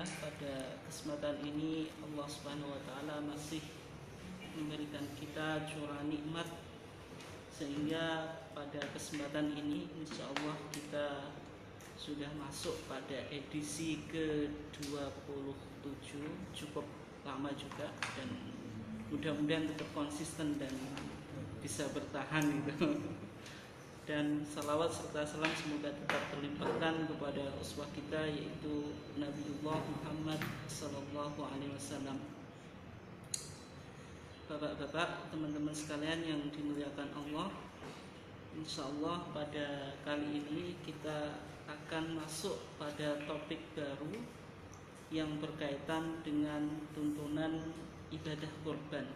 Alhamdulillah pada kesempatan ini Allah Subhanahu wa taala masih memberikan kita curah nikmat sehingga pada kesempatan ini insyaallah kita sudah masuk pada edisi ke-27, cukup lama juga, dan mudah-mudahan tetap konsisten dan bisa bertahan gitu. Dan salawat serta salam semoga tetap terlimpahkan kepada uswah kita, yaitu Nabiullah Muhammad sallallahu alaihi wasallam. Bapak-bapak, teman-teman sekalian yang dimuliakan Allah, insyaallah pada kali ini kita akan masuk pada topik baru yang berkaitan dengan tuntunan ibadah kurban.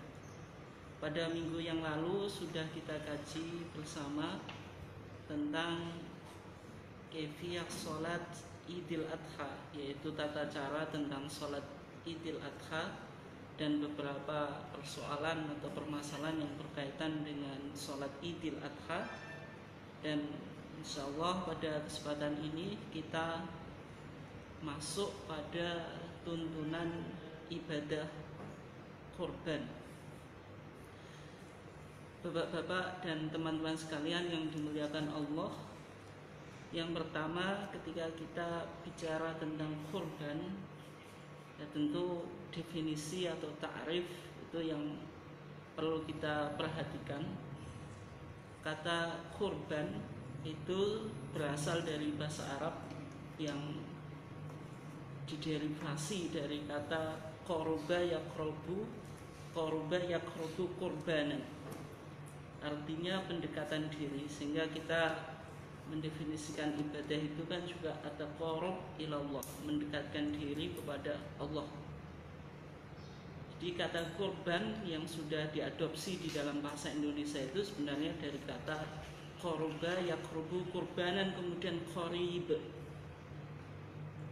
Pada minggu yang lalu sudah kita kaji bersama tentang kefiyah sholat Idul Adha, yaitu tata cara tentang sholat Idul Adha dan beberapa persoalan atau permasalahan yang berkaitan dengan sholat Idul Adha. Dan insyaallah pada kesempatan ini kita masuk pada tuntunan ibadah kurban. Bapak-bapak dan teman-teman sekalian yang dimuliakan Allah, yang pertama ketika kita bicara tentang kurban, ya tentu definisi atau ta'rif itu yang perlu kita perhatikan. Kata kurban itu berasal dari bahasa Arab yang diderivasi dari kata qoroba yakrobu kurbanan, artinya pendekatan diri, sehingga kita mendefinisikan ibadah itu kan juga ada qorob ilallah, mendekatkan diri kepada Allah. Jadi kata kurban yang sudah diadopsi di dalam bahasa Indonesia itu sebenarnya dari kata qoroba yakrobu kurbanan, kemudian qorib,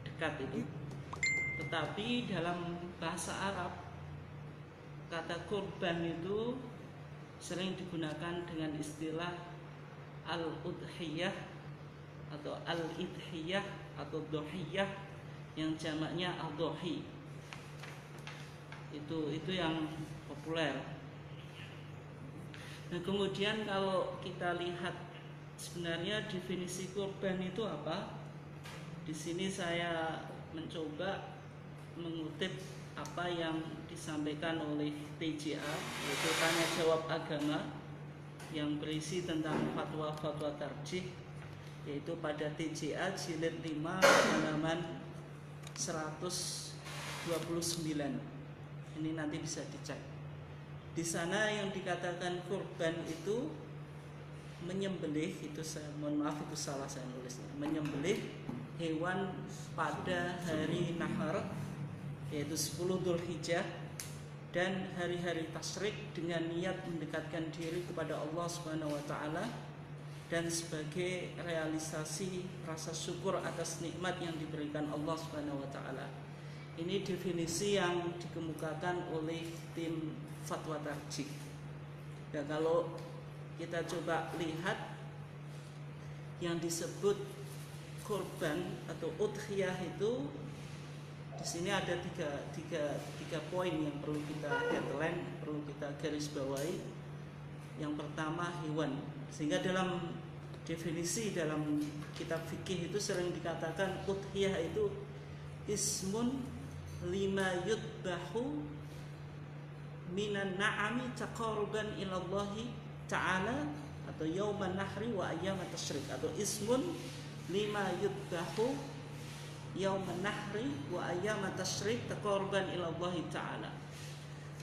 dekat itu. Tetapi dalam bahasa Arab kata kurban itu sering digunakan dengan istilah al-udhiyah atau al-idhiyah atau dohiyah, yang jamaknya al-dohi. Itu yang populer. Nah, kemudian kalau kita lihat sebenarnya definisi kurban itu apa? Di sini saya mencoba mengutip apa yang disampaikan oleh TJA, yaitu tanya jawab agama yang berisi tentang fatwa-fatwa tarjih, yaitu pada TJA jilid 5 halaman 129. Ini nanti bisa dicek. Di sana yang dikatakan kurban itu menyembelih, itu saya mohon maaf itu salah saya nulisnya, menyembelih hewan pada hari nahar, yaitu 10 Dzulhijjah dan hari-hari tasyrik dengan niat mendekatkan diri kepada Allah Subhanahu wa taala dan sebagai realisasi rasa syukur atas nikmat yang diberikan Allah Subhanahu wa taala. Ini definisi yang dikemukakan oleh tim fatwa tarjih. Dan kalau kita coba lihat yang disebut kurban atau udhiyah itu, di sini ada tiga poin yang perlu kita headline, perlu kita garis bawahi. Yang pertama hewan, sehingga dalam definisi dalam kitab fikih itu sering dikatakan udhiyah itu ismun lima yudbahu minan na'ami taqarruban ilallahi ta'ala atau yauman nahri wa ayyamat tasyrik, atau ismun lima yudbahu yauman nahri wa ayyamat tasyrik taqarruban ilallahi ta'ala.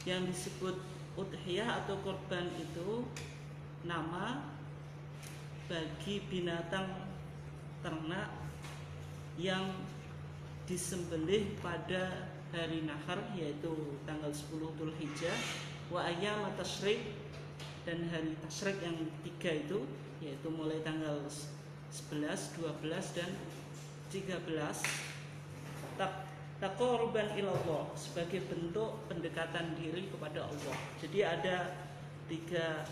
Yang disebut udhiyah atau kurban itu nama bagi binatang ternak yang disembelih pada hari nahar, yaitu tanggal 10 Dzulhijjah, wa ayyamat tasyrik, dan hari tasyrik yang 3 itu, yaitu mulai tanggal 11, 12 dan 13, taqarruban ilallah, sebagai bentuk pendekatan diri kepada Allah. Jadi ada 3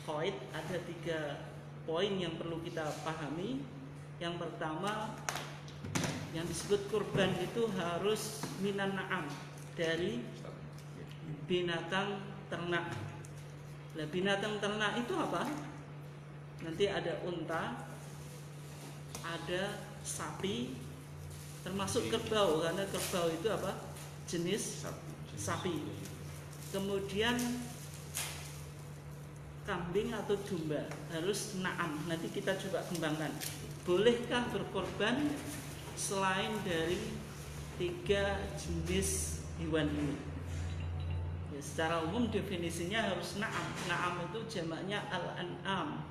poin, ada 3 poin yang perlu kita pahami. Yang pertama, Yang disebut kurban itu harus minan na'am, dari binatang ternak. Nah, binatang ternak itu apa? Nanti ada unta, ada sapi, termasuk kerbau, karena kerbau itu apa? Jenis sapi. Kemudian kambing atau domba harus na'am. Nanti kita coba kembangkan. Bolehkah berkorban selain dari 3 jenis hewan ini? Ya, secara umum definisinya harus na'am. Na'am itu jamaknya al-an'am.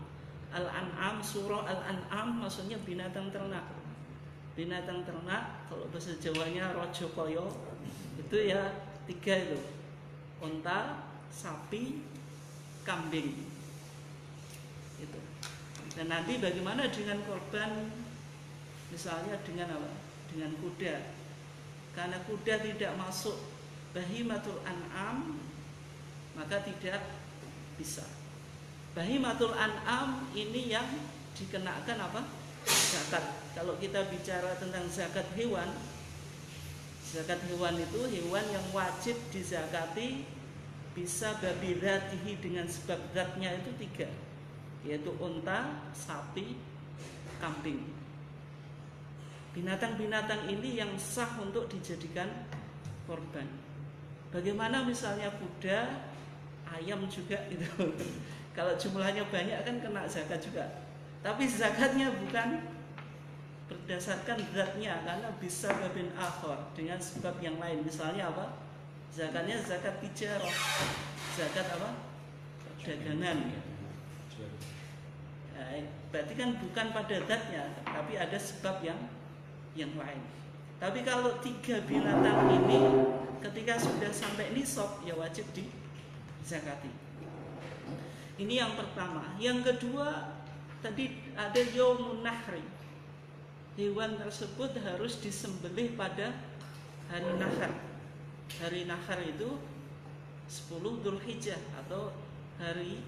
Al-an'am, surah al-an'am maksudnya binatang ternak. Binatang ternak, kalau bahasa Jawanya rojokoyo, itu ya 3 itu. Unta, sapi, kambing. Itu. Dan nanti bagaimana dengan korban, misalnya dengan apa? Dengan kuda. Karena kuda tidak masuk bahimatul an'am, maka tidak bisa. Bahimatul an'am ini yang dikenakan apa? Zakat. Kalau kita bicara tentang zakat hewan itu hewan yang wajib dizakati, bisa babi dzatihi dengan sebab zatnya itu 3, yaitu unta, sapi, kambing. Binatang-binatang ini yang sah untuk dijadikan korban. Bagaimana misalnya kuda, ayam juga itu. Kalau jumlahnya banyak kan kena zakat juga. Tapi zakatnya bukan berdasarkan zatnya, karena bisa babin akhor, dengan sebab yang lain. Misalnya apa? Zakatnya zakat tijarah. Zakat apa? Perdagangan. Nah, berarti kan bukan pada zatnya, tapi ada sebab yang lain. Tapi kalau 3 binatang ini ketika sudah sampai nisab, ya wajib dizakati. Ini yang pertama. Yang kedua, tadi ada yaumun nahri. Hewan tersebut harus disembelih pada hari nahar. Hari nahar itu 10 Dzulhijjah atau hari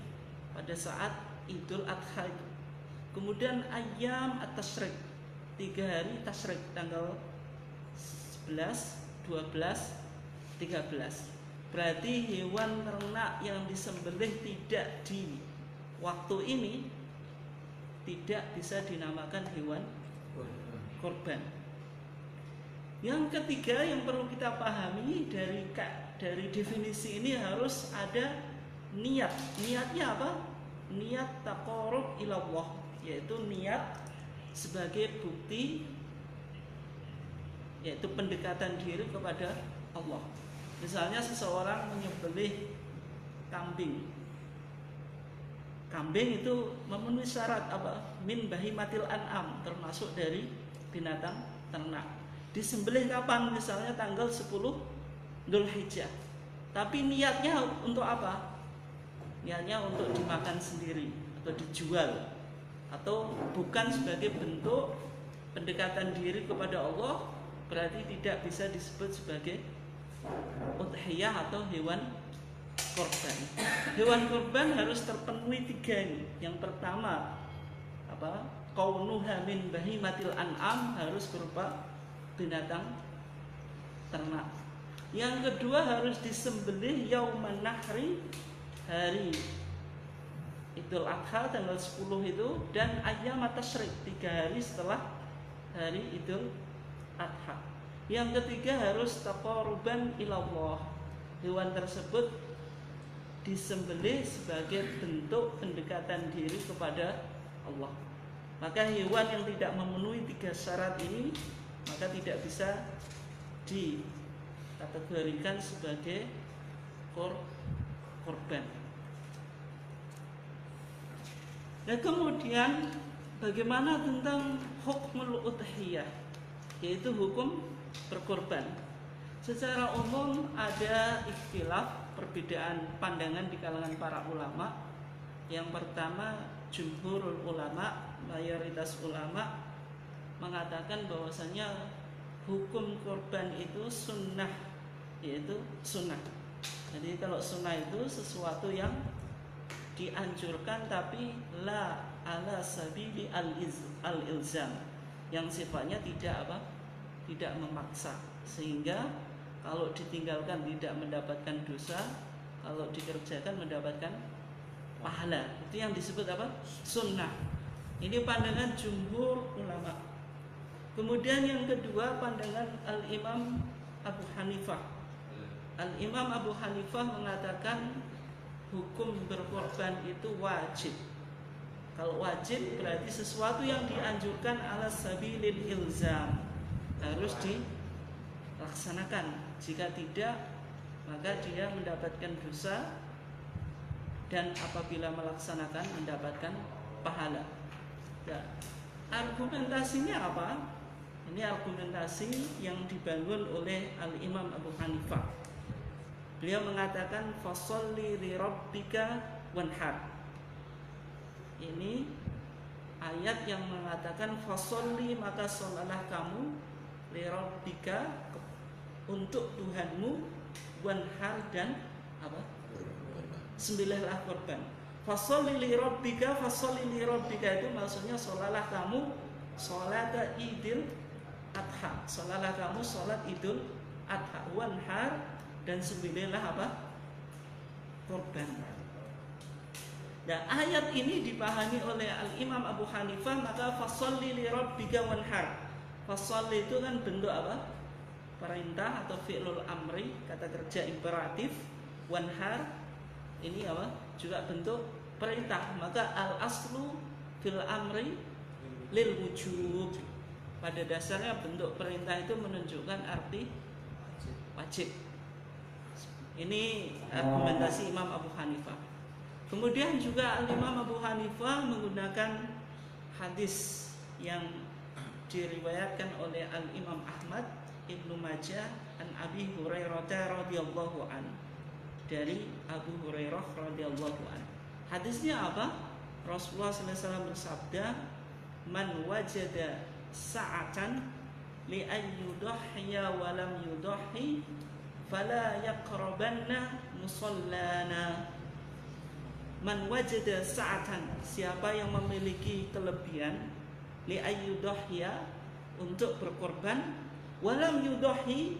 pada saat Idul Adha itu. Kemudian ayam at-tasyrik, 3 hari tasyrik, tanggal 11, 12, 13. Berarti hewan ternak yang disembelih tidak di waktu ini tidak bisa dinamakan hewan korban. Yang ketiga yang perlu kita pahami dari definisi ini, harus ada niat. Niatnya apa? Niat taqarrub ilallah, yaitu niat sebagai bukti, yaitu pendekatan diri kepada Allah. Misalnya seseorang menyembelih kambing. Kambing itu memenuhi syarat apa? Min bahimatil an'am, termasuk dari binatang ternak. Disembelih kapan? Misalnya tanggal 10 Dzulhijjah. Tapi niatnya untuk apa? Niatnya untuk dimakan sendiri atau dijual, atau bukan sebagai bentuk pendekatan diri kepada Allah, berarti tidak bisa disebut sebagai udhiyah atau hewan korban. Hewan korban harus terpenuhi 3 ini. Yang pertama apa? Kaunuha min bahimatil an'am, harus berupa binatang ternak. Yang kedua harus disembelih yauman nahri, hari Idul Adha tanggal 10 itu, dan ayyam at-tasyrik, 3 hari setelah hari Idul Adha. Yang ketiga harus taqarruban ilallah. Hewan tersebut disembelih sebagai bentuk pendekatan diri kepada Allah. Maka hewan yang tidak memenuhi 3 syarat ini, maka tidak bisa dikategorikan sebagai korban. Dan kemudian bagaimana tentang hukmul udhiyah, yaitu hukum berkorban. Secara umum ada ikhtilaf, perbedaan pandangan di kalangan para ulama. Yang pertama, jumhurul ulama, mayoritas ulama mengatakan bahwasanya hukum korban itu sunnah, yaitu sunnah. Jadi kalau sunnah itu sesuatu yang dianjurkan tapi la ala sabili al-ilzam, yang sifatnya tidak apa? tidak memaksa, sehingga kalau ditinggalkan tidak mendapatkan dosa, kalau dikerjakan mendapatkan pahala. Itu yang disebut apa? Sunnah. Ini pandangan jumhur ulama. Kemudian yang kedua pandangan Al-Imam Abu Hanifah. Al-Imam Abu Hanifah mengatakan hukum berkorban itu wajib. Kalau wajib berarti sesuatu yang dianjurkan ala sabilil ilzam, harus dilaksanakan. Jika tidak, maka dia mendapatkan dosa, dan apabila melaksanakan mendapatkan pahala. Ya, argumentasinya apa? Ini argumentasi yang dibangun oleh Al-Imam Abu Hanifah. Beliau mengatakan fasholli li rabbika wanhar. Ini ayat yang mengatakan fasholli, maka sholalah kamu, li rabbika, untuk Tuhanmu, wanhar, dan apa? Sembelihlah korban. Fasholli li rabbika, fasholli li rabbika itu maksudnya sholalah kamu sholat Idul Adha. Sholalah kamu sholat Idul Adha, wanhar, dan sembelihlah apa? Korban. Nah, ayat ini dipahami oleh Al-Imam Abu Hanifah, maka fasholli li rabbika wanhar. Fasholli itu kan bentuk apa? Perintah atau fi'lul amri, kata kerja imperatif. Wanhar ini apa? Juga bentuk perintah. Maka al-aslu fil amri lil wujub. Pada dasarnya bentuk perintah itu menunjukkan arti wajib. Ini argumentasi Imam Abu Hanifah. Kemudian juga Imam Abu Hanifah menggunakan hadis yang diriwayatkan oleh Al-Imam Ahmad, Ibnu Majah, an Abi Hurairah radhiyallahu an, dari Abu Hurairah radhiyallahu an. Hadisnya apa? Rasulullah SAW bersabda, "Man wajada sa'atan li ayyudahhiya wa lam yudahhi fala yaqrabanna musallana." Man wajada sa'atan, siapa yang memiliki kelebihan, li ayyudahhiya, untuk berkorban, walam yudahi,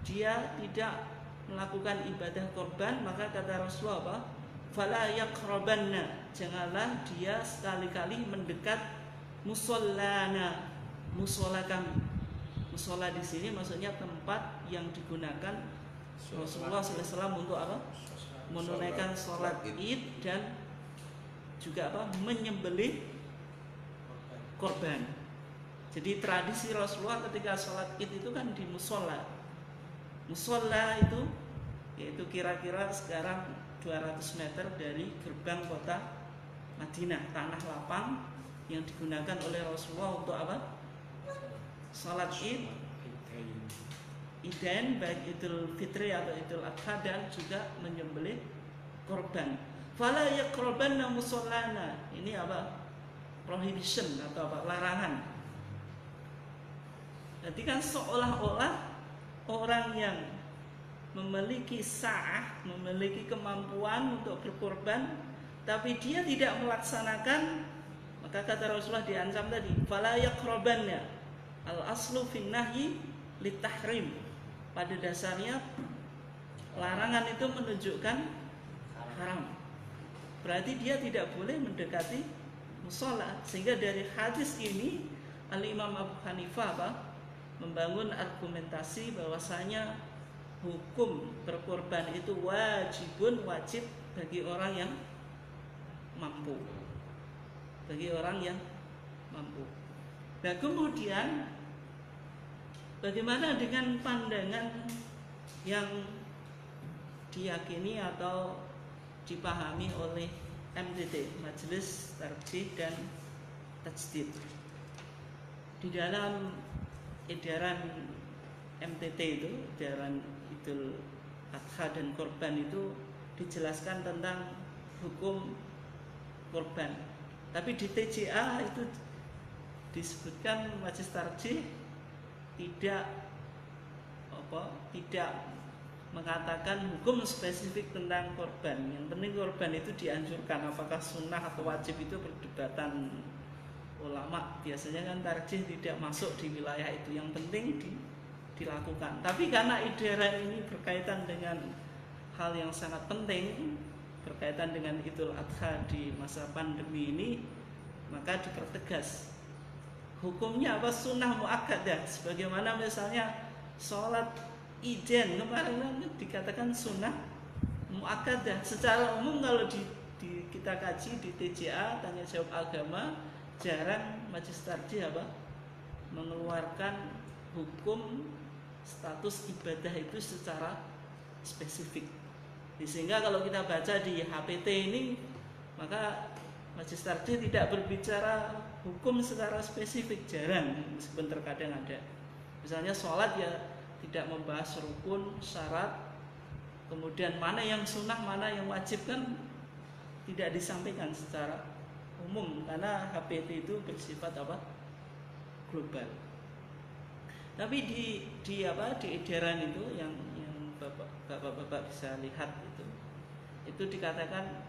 dia tidak melakukan ibadah korban, maka kata Rasulullah apa? Fala yaqrabanna, janganlah dia sekali-kali mendekat musallana, musola kami. Musola di sini maksudnya tempat yang digunakan Rasulullah SAW untuk apa? Menunaikan sholat Id dan juga apa? Menyembelih korban. Jadi tradisi Rasulullah ketika sholat Id itu kan di musola. Musola itu yaitu kira-kira sekarang 200 meter dari gerbang kota Madinah, tanah lapang yang digunakan oleh Rasulullah untuk apa? Sholat Id, Idain, baik Idul Fitri atau Idul Adha, dan juga menyembelih korban. Fala yaqrabanna musallana, ini apa? Prohibition atau apa? Larangan. Jadi kan seolah-olah orang yang memiliki sa'ah, memiliki kemampuan untuk berkorban, tapi dia tidak melaksanakan, maka kata Rasulullah diancam tadi, fala yaqrabanna. Al aslu fin nahyi litahrim. Pada dasarnya larangan itu menunjukkan haram. Berarti dia tidak boleh mendekati musola. Sehingga dari hadis ini Al-Imam Abu Hanifah apa? Membangun argumentasi bahwasanya hukum berkorban itu wajib bagi orang yang mampu. Bagi orang yang mampu. Nah, kemudian bagaimana dengan pandangan yang diyakini atau dipahami oleh MTT, Majelis Tarjih dan Tajdid? Di dalam edaran MTT itu, edaran Idul Adha dan korban itu dijelaskan tentang hukum korban. Tapi di TJA itu disebutkan Majelis Tarjih tidak mengatakan hukum spesifik tentang korban. Yang penting korban itu dianjurkan, apakah sunnah atau wajib itu perdebatan ulama biasanya kan tarjih tidak masuk di wilayah itu, yang penting dilakukan. Tapi karena ideran ini berkaitan dengan hal yang sangat penting, berkaitan dengan Idul Adha di masa pandemi ini, maka dipertegas hukumnya apa, sunnah muakkadah. Sebagaimana misalnya sholat Ijen kemarin kan dikatakan sunnah muakkadah. Secara umum kalau kita kaji di TJA tanya jawab agama, jarang majelis tarjih apa mengeluarkan hukum status ibadah itu secara spesifik. Sehingga kalau kita baca di HPT ini, maka majelis tarjih tidak berbicara hukum secara spesifik, jarang, meskipun terkadang ada. Misalnya sholat ya tidak membahas rukun, syarat, kemudian mana yang sunnah, mana yang wajib, kan tidak disampaikan secara umum karena HPT itu bersifat apa? Global. Tapi di edaran itu yang bapak-bapak bisa lihat itu dikatakan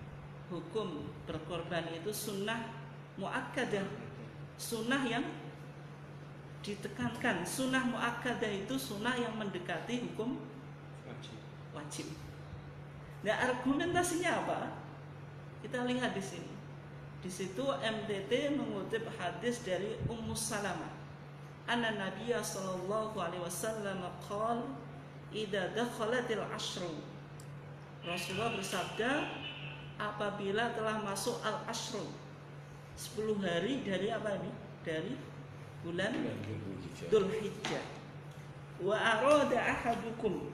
hukum berkorban itu sunnah muakkadah, sunnah yang ditekankan. Sunnah muakkadah itu sunnah yang mendekati hukum wajib. Nah, argumentasinya apa? Kita lihat di sini. Di situ MTT mengutip hadis dari Ummu Salamah. Anna Nabiyya sallallahu alaihi wasallam qala idza dakhalatil ashru. Rasulullah bersabda, apabila telah masuk al-ashru, 10 hari dari apa ini? Dari bulan Dzulhijjah. Wa arada ahadukum,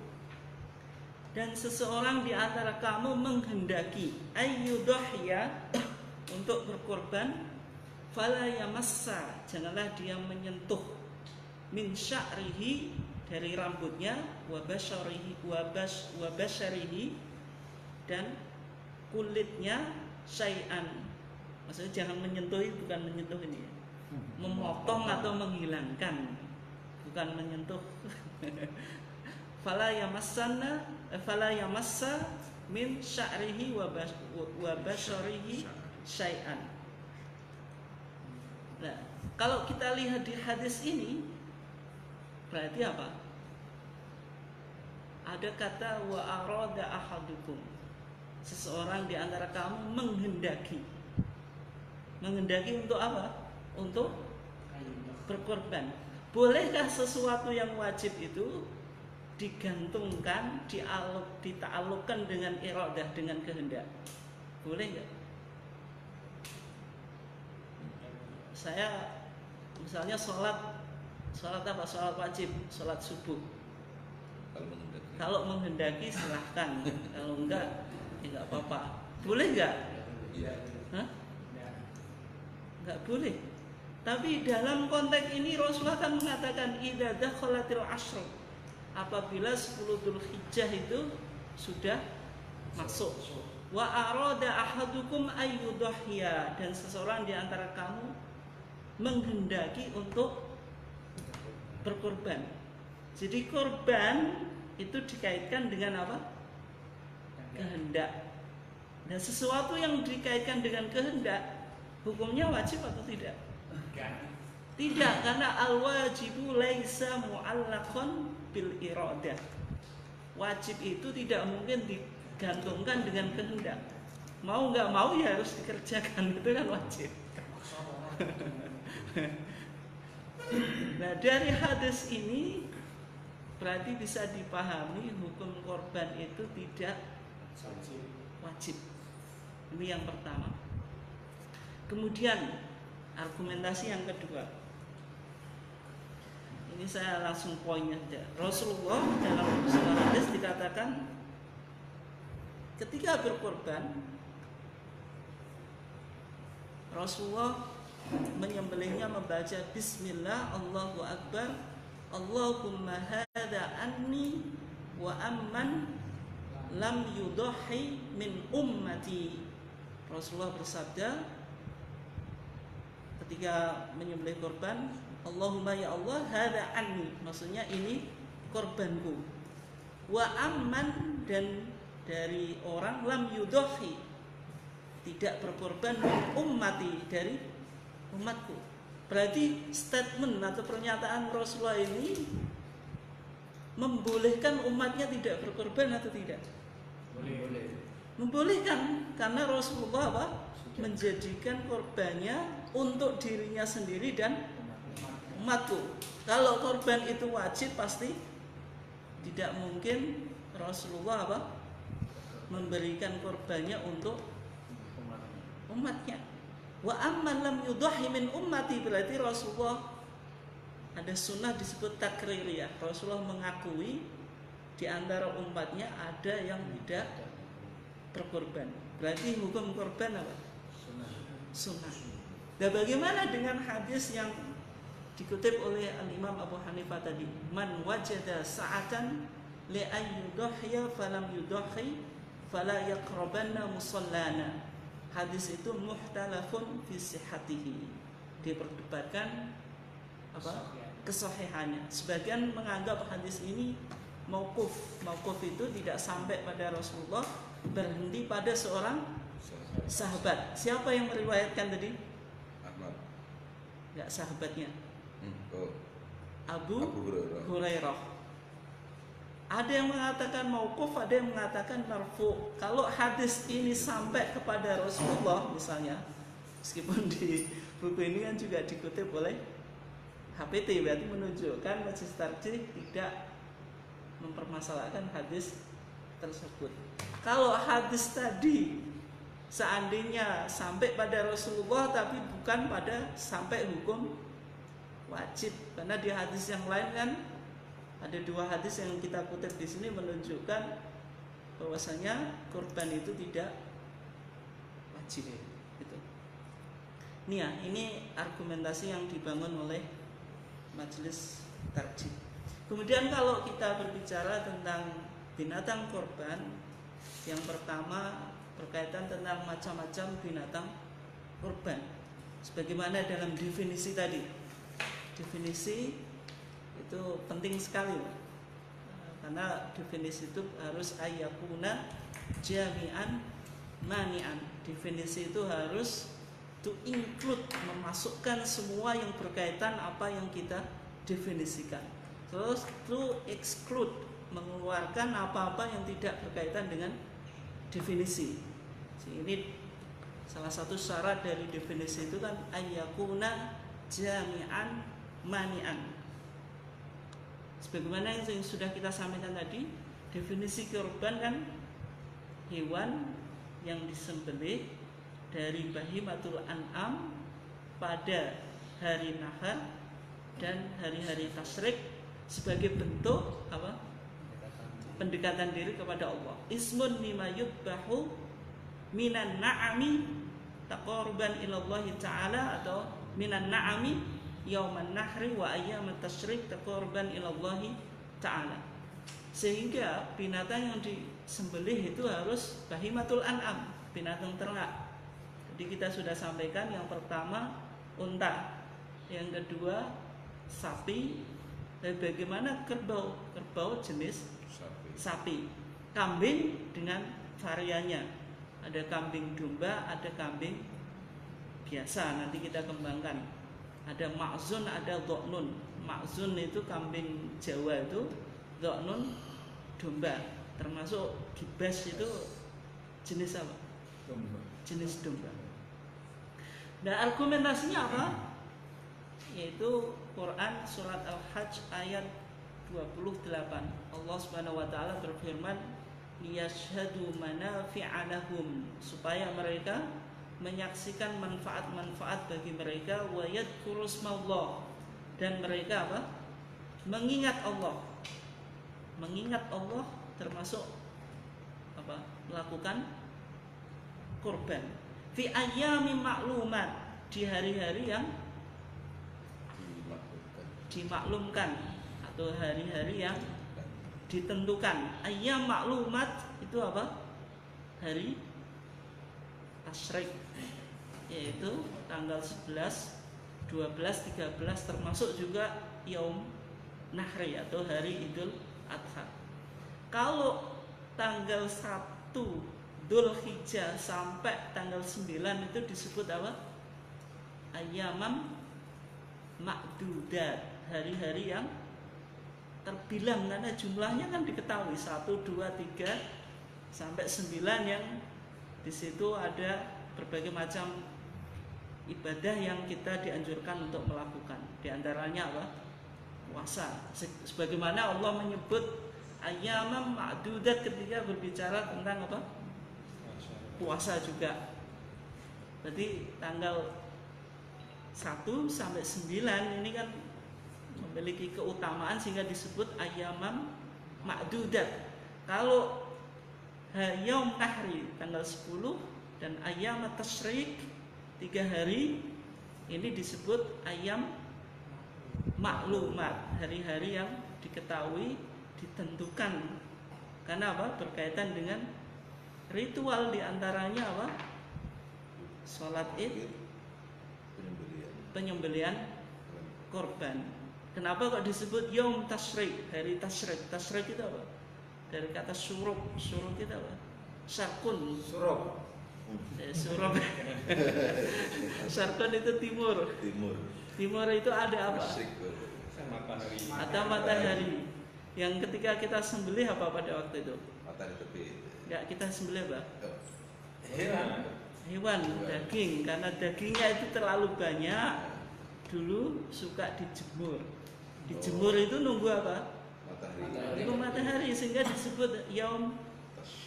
dan seseorang di antara kamu menghendaki ayyudhhiya, untuk berkorban, fala yamassa, janganlah dia menyentuh, min sya'rihi, dari rambutnya, wa basharihi, dan kulitnya, syai'an, maksudnya jangan menyentuh, bukan menyentuh ini, memotong atau menghilangkan, bukan menyentuh. Fala yamassa min sya'rihi wa basharihi syai'an. Nah, kalau kita lihat di hadis ini, berarti apa? Ada kata wa arada ahadukum, seseorang di antara kamu menghendaki. Menghendaki untuk apa? Untuk berkorban. Bolehkah sesuatu yang wajib itu digantungkan, dita'alluqkan dengan iradah, dengan kehendak? Boleh nggak? Saya misalnya sholat apa? Sholat wajib, sholat subuh. Kalau menghendaki silahkan, kalau enggak ya enggak apa-apa. Boleh nggak? Hah? Enggak boleh. Tapi dalam konteks ini Rasulullah kan mengatakan idza dakhalatil ashr, apabila 10 Dzulhijjah itu sudah masuk. Wa arada ahadukum ayyudhhiya, dan seseorang di antara kamu menghendaki untuk berkorban. Jadi korban itu dikaitkan dengan apa? Kehendak. Dan sesuatu yang dikaitkan dengan kehendak, hukumnya wajib atau tidak? Tidak, karena al-wajibu laisa mu'allaqan bil iradah. Wajib itu tidak mungkin digantungkan dengan kehendak. Mau nggak mau ya harus dikerjakan, itu kan wajib. Nah, dari hadis ini berarti bisa dipahami hukum korban itu tidak wajib. Ini yang pertama. Kemudian argumentasi yang kedua, ini saya langsung poinnya aja. Rasulullah dalam sebuah hadis dikatakan ketika berkorban, Rasulullah menyembelihnya membaca bismillah, Allahu akbar, Allahumma hadza anni wa amman lam yudhi min ummati. Rasulullah bersabda ketika menyembelih korban, Allahumma ya Allah, hadza anni, maksudnya ini korbanku, wa amman, dan dari orang lam yudhi, tidak berkorban, min ummati, dari umatku. Berarti statement atau pernyataan Rasulullah ini membolehkan umatnya tidak berkorban atau tidak? Boleh. Membolehkan, karena Rasulullah apa? Menjadikan korbannya untuk dirinya sendiri dan umatku. Kalau korban itu wajib, pasti tidak mungkin Rasulullah apa? Memberikan korbannya untuk umatnya. Wa amman lam yudhahi min ummati, berarti Rasulullah ada sunnah disebut takririyah. Rasulullah mengakui di antara umatnya ada yang tidak berkorban. Berarti hukum korban apa? Sunnah. Dan bagaimana dengan hadis yang dikutip oleh Al-Imam Abu Hanifah tadi? Man wajada sa'atan li ayyudhhiya falam yudhhi fala yaqrabanna musallana. Hadis itu muhtalafun fi sihhatihi. Diperdebatkan apa? Kesahihannya. Sebagian menganggap hadis ini mauquf. Mauquf itu tidak sampai pada Rasulullah, berhenti pada seorang sahabat. Siapa yang meriwayatkan tadi? Ahmad. Enggak sahabatnya. Abu Hurairah. Hurairah. Ada yang mengatakan mauquf, ada yang mengatakan marfu. Kalau hadis ini sampai kepada Rasulullah misalnya, meskipun di buku ini kan juga dikutip oleh HPT, berarti menunjukkan Majelis Tarjih tidak mempermasalahkan hadis tersebut. Kalau hadis tadi seandainya sampai pada Rasulullah tapi bukan pada sampai hukum wajib, karena di hadis yang lain kan ada dua hadis yang kita kutip di sini menunjukkan bahwasanya kurban itu tidak wajib. Gitu. Nih ya, ini argumentasi yang dibangun oleh Majelis Tarjih. Kemudian kalau kita berbicara tentang binatang kurban, yang pertama berkaitan tentang macam-macam binatang kurban. Sebagaimana dalam definisi tadi. Definisi itu penting sekali, karena definisi itu harus ayyakuna jami'an mani'an. Definisi itu harus to include, memasukkan semua yang berkaitan apa yang kita definisikan. Terus to exclude, mengeluarkan apa-apa yang tidak berkaitan dengan definisi. Ini salah satu syarat dari definisi itu kan ayyakuna jami'an mani'an. Sebagaimana yang sudah kita sampaikan tadi, definisi kurban kan hewan yang disembelih dari bahimatul an'am pada hari nahar dan hari-hari tasyrik sebagai bentuk apa? Pendekatan diri kepada Allah. Ismun mimma yudbahu minan na'ami taqarruban ila Allah Ta'ala, atau minan na'ami yauman nahri wa ayyamat tasyrik taqarruban ila Allah Ta'ala. Sehingga binatang yang disembelih itu harus bahimatul an'am, binatang ternak. Jadi kita sudah sampaikan yang pertama unta, yang kedua sapi, dan bagaimana kerbau? Kerbau jenis sapi. Kambing dengan variannya. Ada kambing domba, ada kambing biasa, nanti kita kembangkan. Ada ma'zun, ada dha'nun. Ma'zun itu kambing Jawa itu, dha'nun domba. Termasuk gibas itu jenis apa? Domba. Jenis domba. Nah, argumentasinya apa? Yaitu Quran surat Al-Hajj ayat 28. Allah Subhanahu wa taala berfirman, liyashhadu manafi'a lahum, supaya mereka menyaksikan manfaat-manfaat bagi mereka, wa yadhkuru ismallah, dan mereka apa? Mengingat Allah. Mengingat Allah termasuk apa? Melakukan kurban fi ayyamin ma'lumat, di hari-hari yang dimaklumkan atau hari-hari yang ditentukan. Ayyam maklumat itu apa? Hari tasyrik, yaitu tanggal 11, 12, 13, termasuk juga yaum nahri atau hari Idul Adha. Kalau tanggal 1 Dzulhijjah sampai tanggal 9 itu disebut apa? Ayyamam ma'dudat, hari-hari yang terbilang, karena jumlahnya kan diketahui 1, 2, 3 sampai 9 yang di situ ada berbagai macam ibadah yang kita dianjurkan untuk melakukan. Di antaranya apa? Puasa. Sebagaimana Allah menyebut ayyamam ma'dudat ketika berbicara tentang apa? Puasa juga. Berarti tanggal 1 sampai 9 ini kan memiliki keutamaan sehingga disebut ayyamam ma'dudat. Kalau yaum nahri tanggal 10 dan ayyam tasyrik 3 hari ini disebut ayyam maklumat, hari-hari yang diketahui, ditentukan. Karena apa? Berkaitan dengan ritual, diantaranya apa? Sholat id, penyembelihan korban. Kenapa kok disebut yaum tasyrik, hari tasyrik? Tasyrik itu apa? Dari kata suruk. Suruk itu apa? Syarkun. Surup. Suruk. Syarkun itu timur. Timur itu ada apa? Ada matahari. Yang ketika kita sembelih apa pada waktu itu? Matahari terbit. Enggak, kita sembelih apa? Hewan. Hewan, daging. Karena dagingnya itu terlalu banyak, dulu suka dijemur. Dijemur itu nunggu apa? Matahari. Nunggu matahari, sehingga disebut yaum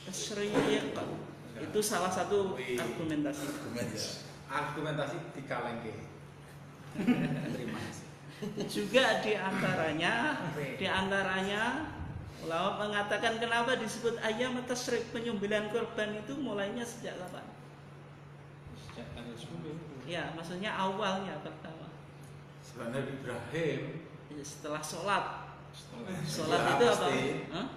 tasyrik. Itu salah satu argumentasi. Argumentasi dikalengke. Terima kasih. Juga diantaranya ulama mengatakan kenapa disebut ayyam tasyrik, penyembelihan korban itu mulainya sejak kapan? Sejak tanggal 10. Ya, maksudnya awalnya pertama. Sebenarnya Ibrahim Setelah sholat. Sholat Ya, itu apa? pasti. Hah?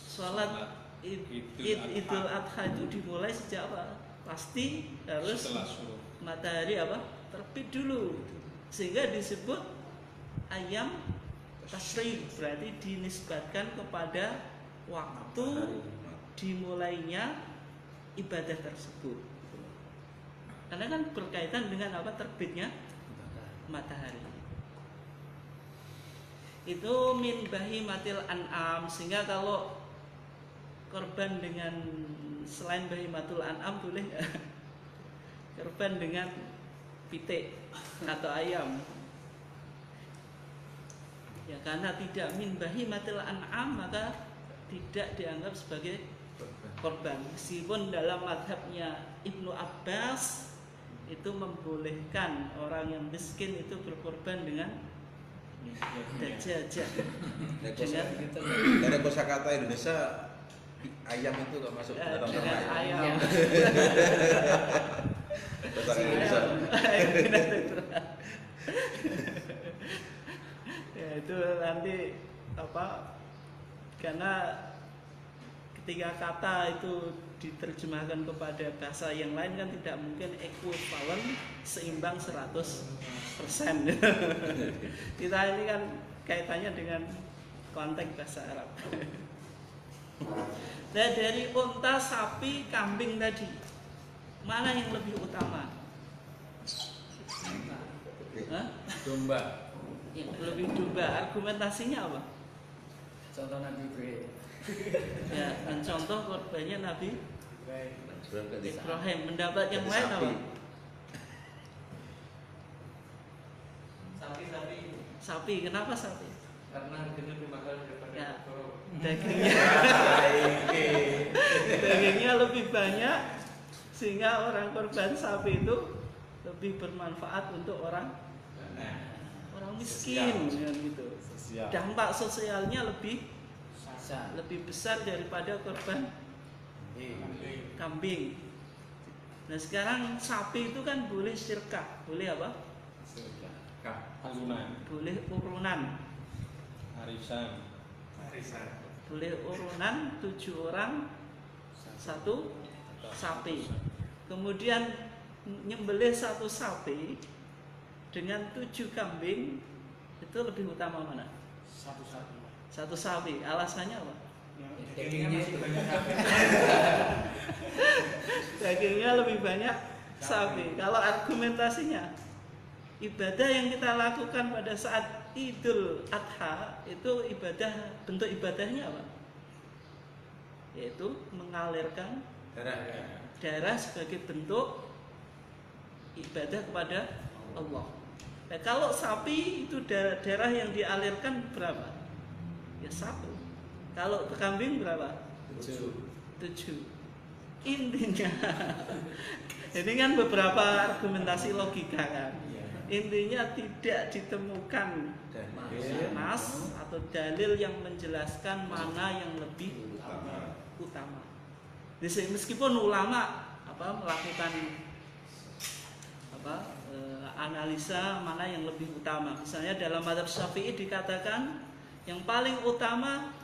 Sholat Idul Adha itu dimulai sejak apa? Pasti harus Setelah suruh. matahari apa? Terbit dulu. Sehingga disebut ayyam tasyrik, berarti dinisbatkan kepada waktu dimulainya ibadah tersebut. Karena kan berkaitan dengan apa? Terbitnya matahari. Itu min bahimatil an'am, sehingga kalau korban dengan selain bahimatul an'am boleh nggak? Korban dengan pitik atau ayam. Ya, karena tidak min bahimatil an'am maka tidak dianggap sebagai korban. Meskipun dalam madhabnya Ibnu Abbas itu membolehkan orang yang miskin itu berkorban dengan dajajah. Dari kosakata Indonesia ayam itu nggak masuk dalam Dengan nama ayam. Kosakata Indonesia. Ya, itu nanti apa? Karena ketika kata itu diterjemahkan kepada bahasa yang lain kan tidak mungkin equivalent seimbang 100%. Kita ini kan kaitannya dengan konteks bahasa Arab. Nah, dari unta, sapi, kambing tadi, mana yang lebih utama? Hah? domba. Yang lebih domba. Argumentasinya apa? Contoh Nabi Ibrahim. Ya, dan contoh korbannya Nabi Berangkat di Ibrahim. Pendapat yang Jadi lain sapi. apa? Sapi Sapi. Kenapa sapi? karena harganya lebih mahal daripada Ya. korok. Dagingnya, dagingnya lebih banyak sehingga orang korban sapi itu lebih bermanfaat untuk orang miskin, ya, gitu. Dampak sosialnya lebih besar daripada korban kambing. Nah, sekarang sapi itu kan boleh syirkah, boleh apa? Alunan, Boleh urunan, arisan, boleh urunan 7 orang 1 sapi. Kemudian nyembelih 1 sapi dengan 7 kambing itu lebih utama mana? Satu sapi. Alasannya apa? Dagingnya itu banyak. Dagingnya lebih banyak sapi. Kalau argumentasinya ibadah yang kita lakukan pada saat Idul Adha itu bentuk ibadahnya apa? Yaitu mengalirkan darah sebagai bentuk ibadah kepada Allah. Nah, kalau sapi itu darah yang dialirkan berapa? Ya 1. Kalau kambing berapa? 7. Intinya ini kan beberapa argumentasi logika kan. Intinya tidak ditemukan nas atau dalil yang menjelaskan mana yang lebih utama. Meskipun ulama melakukan analisa mana yang lebih utama. Misalnya dalam mazhab Syafi'i dikatakan yang paling utama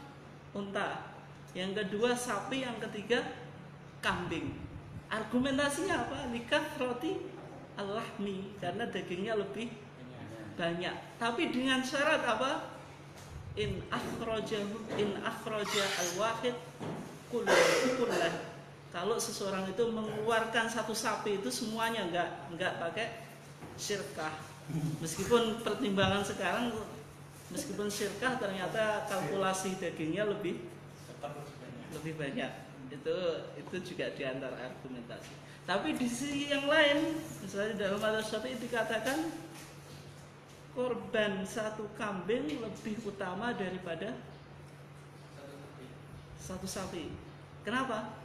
unta, yang kedua sapi, yang ketiga kambing. Argumentasinya apa? Likathroti al-lahmi, karena dagingnya lebih banyak. Tapi dengan syarat apa? In akhraja al-wahid kullah. Kalau seseorang itu mengeluarkan satu sapi itu semuanya enggak pakai syirkah. Meskipun pertimbangan sekarang meskipun syirkah ternyata kalkulasi dagingnya lebih banyak. Itu juga diantara argumentasi. Tapi di sisi yang lain, misalnya dalam mazhab Syafi'i dikatakan korban satu kambing lebih utama daripada satu sapi. Kenapa?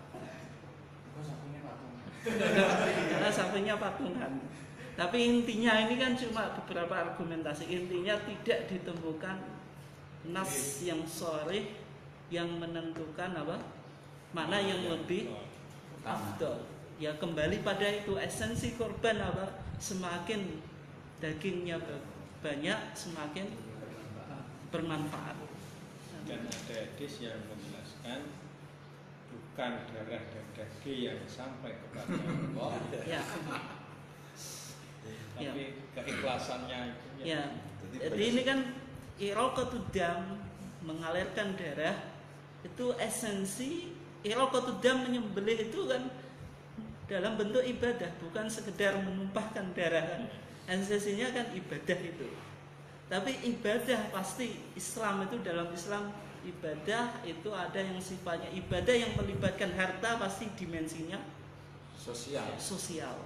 Karena sapinya patungan. Tapi intinya ini kan cuma beberapa argumentasi. Intinya tidak ditemukan nas yang sharih yang menentukan mana yang lebih afdal. Ya kembali pada itu, esensi korban apa? Semakin dagingnya banyak, semakin bermanfaat. Dan ada hadis yang menjelaskan bukan darah dan daging yang sampai kepada Allah, Ya. tapi keikhlasannya itu. Ya. Jadi ini kan iraqatud dam, mengalirkan darah, itu esensi. Iraqatud dam, menyembelih itu kan dalam bentuk ibadah, bukan sekedar menumpahkan darah kan. Esensinya kan ibadah itu. Tapi ibadah pasti Islam itu, dalam Islam ibadah itu ada yang sifatnya ibadah yang melibatkan harta, pasti dimensinya sosial.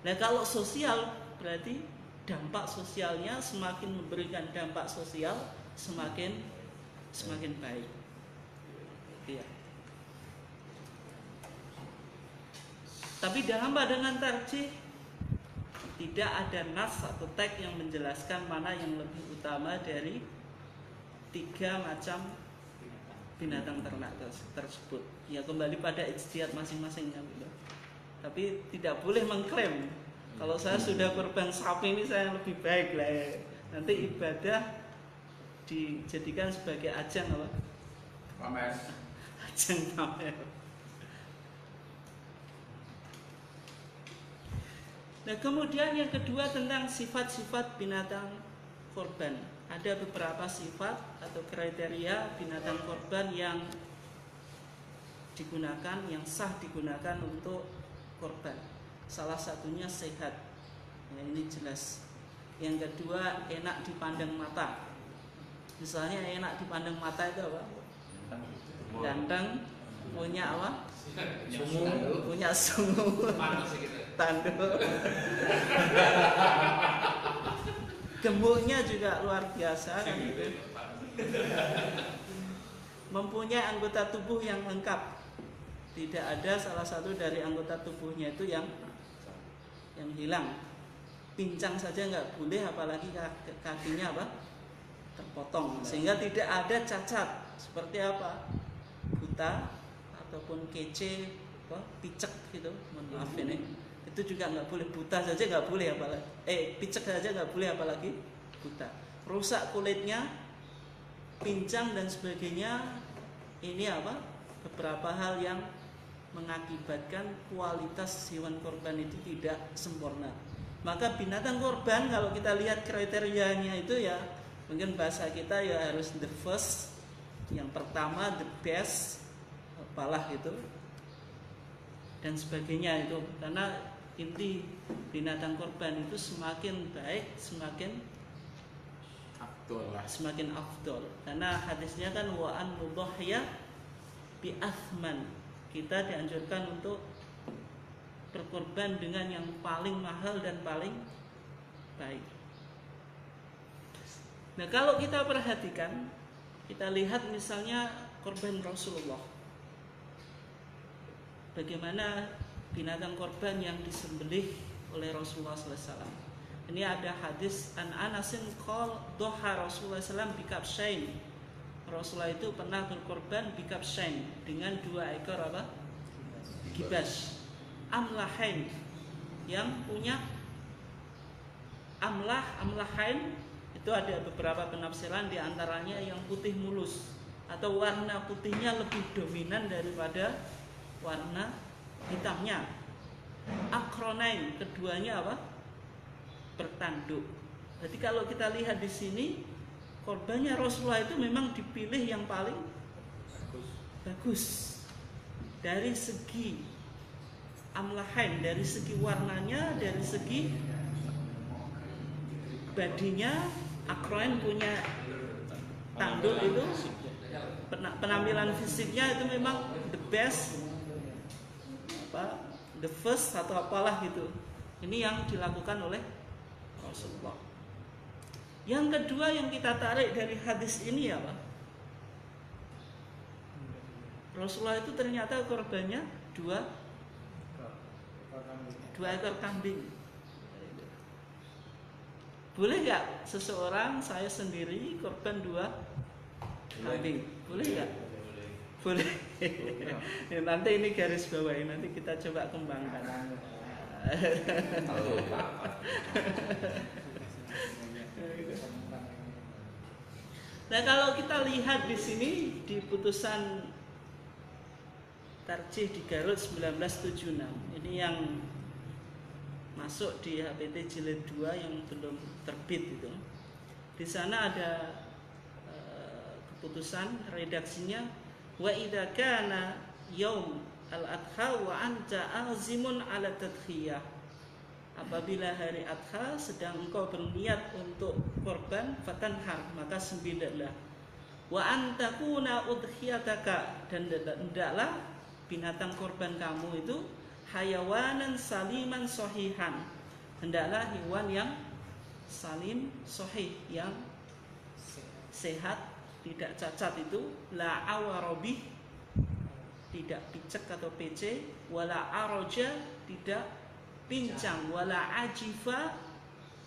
Nah kalau sosial berarti dampak sosialnya, semakin memberikan dampak sosial semakin baik. Iya. Tapi dalam pandangan tarjih tidak ada nas atau teks yang menjelaskan mana yang lebih utama dari 3 macam binatang ternak tersebut. Ya kembali pada ijtihad masing-masing kan. Tapi tidak boleh mengklaim kalau saya sudah korban sapi ini saya lebih baik lah ya. Nanti ibadah dijadikan sebagai ajang apa? Pamer. Ajang pamer. Nah kemudian yang kedua tentang sifat-sifat binatang korban. Ada beberapa sifat atau kriteria binatang korban yang digunakan, yang sah digunakan untuk korban. Salah satunya sehat. Nah, ini jelas. Yang kedua enak dipandang mata. Misalnya enak dipandang mata itu apa? Ganteng, punya apa? Punya sungu. Tanduk. Gemuknya juga luar biasa kan gitu. Mempunyai anggota tubuh yang lengkap. Tidak ada salah satu dari anggota tubuhnya itu yang hilang. Pincang saja nggak boleh, apalagi kakinya terpotong, sehingga tidak ada cacat. Seperti apa? Buta ataupun kece, picek gitu. Mohon maaf ini. Itu juga nggak boleh, buta saja nggak boleh, apalagi picek saja nggak boleh, apalagi buta. Rusak kulitnya, pincang dan sebagainya. Ini beberapa hal yang mengakibatkan kualitas hewan korban itu tidak sempurna. Maka binatang korban kalau kita lihat kriterianya itu ya mungkin bahasa kita ya harus the first, yang pertama, the best, apalah itu dan sebagainya itu. Karena inti binatang korban itu semakin baik, semakin afdol. Karena hadisnya kan wa an mudhhiya bi athman. Kita dianjurkan untuk berkorban dengan yang paling mahal dan paling baik. Nah, kalau kita perhatikan, kita lihat misalnya korban Rasulullah. Bagaimana binatang korban yang disembelih oleh Rasulullah SAW. Ini ada hadis an Anasin qol doha Rasulullah SAW bikabshain. Rasulullah itu pernah berkorban bikabshain dengan 2 ekor apa? Gibas. Amlahain yang punya amlahain itu ada beberapa penafsiran, di antaranya yang putih mulus atau warna putihnya lebih dominan daripada warna hitamnya. Akronain, keduanya apa? Bertanduk. Jadi kalau kita lihat di sini, korbannya Rasulullah itu memang dipilih yang paling bagus dari segi amlahain, dari segi warnanya, dari segi badinya. Akronain punya tanduk itu, penampilan fisiknya itu memang the best, the first atau apalah gitu. Ini yang dilakukan oleh Rasulullah. Yang kedua yang kita tarik dari hadis ini apa? Rasulullah itu ternyata korbannya 2 ekor kambing. Boleh nggak seseorang, saya sendiri korban 2 kambing? Boleh nggak? Boleh. Ya, nanti ini garis bawahi, nanti kita coba kembangkan. Nah, kalau kita lihat di sini di putusan tarjih di Garut 1976, ini yang masuk di HPT jilid 2 yang belum terbit itu. Di sana ada keputusan redaksinya, wa idza kana yaum al-adha wa anta azimun ala tadhiyah. Apabila hari adha sedang engkau berniat untuk korban, fatanhar, maka sembelihlah. Wa antakuna udhiyataka, dan hendaklah binatang korban kamu itu hayawanan saliman sohihan, hendaklah hewan yang salim sohih, yang sehat, tidak cacat itu, la awarobih, tidak picek atau pece, wala aroja, tidak pincang, wala ajifa,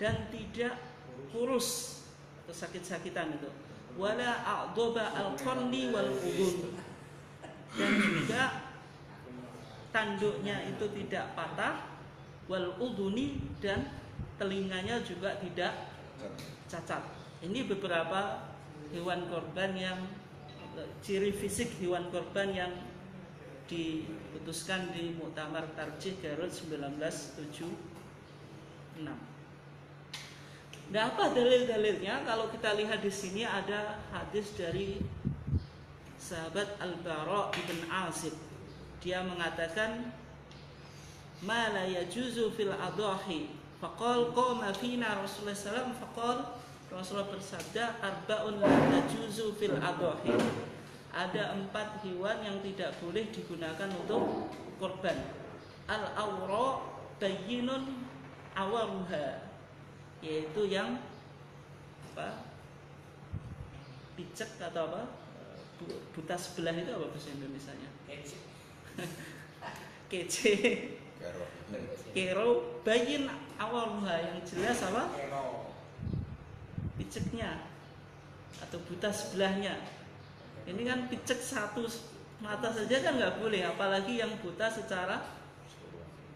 dan tidak kurus atau sakit-sakitan itu, wala a'doba al-qarni wal udhun, dan juga tanduknya itu tidak patah, wal udhuni, dan telinganya juga tidak cacat. Ini beberapa hewan korban yang, ciri fisik hewan korban yang diputuskan di Muktamar Tarjih Garut 1976. Nah, apa dalil-dalilnya? Kalau kita lihat di sini ada hadis dari sahabat Al-Bara ibn Azib. Dia mengatakan, ma la yajuzu fil adahi, faqal qama fina Rasulullah SAW, faqal, Rasulullah bersabda, arba'un la tajuzu fil adahi, ada 4 hewan yang tidak boleh digunakan untuk korban. Al-awra bayyinun awaruha, yaitu yang picek atau buta sebelah, itu apa bahasa Indonesianya? Kece. Kero bayin awaruha, yang jelas apa? Piceknya atau buta sebelahnya. Ini kan picek satu mata saja kan nggak boleh, apalagi yang buta secara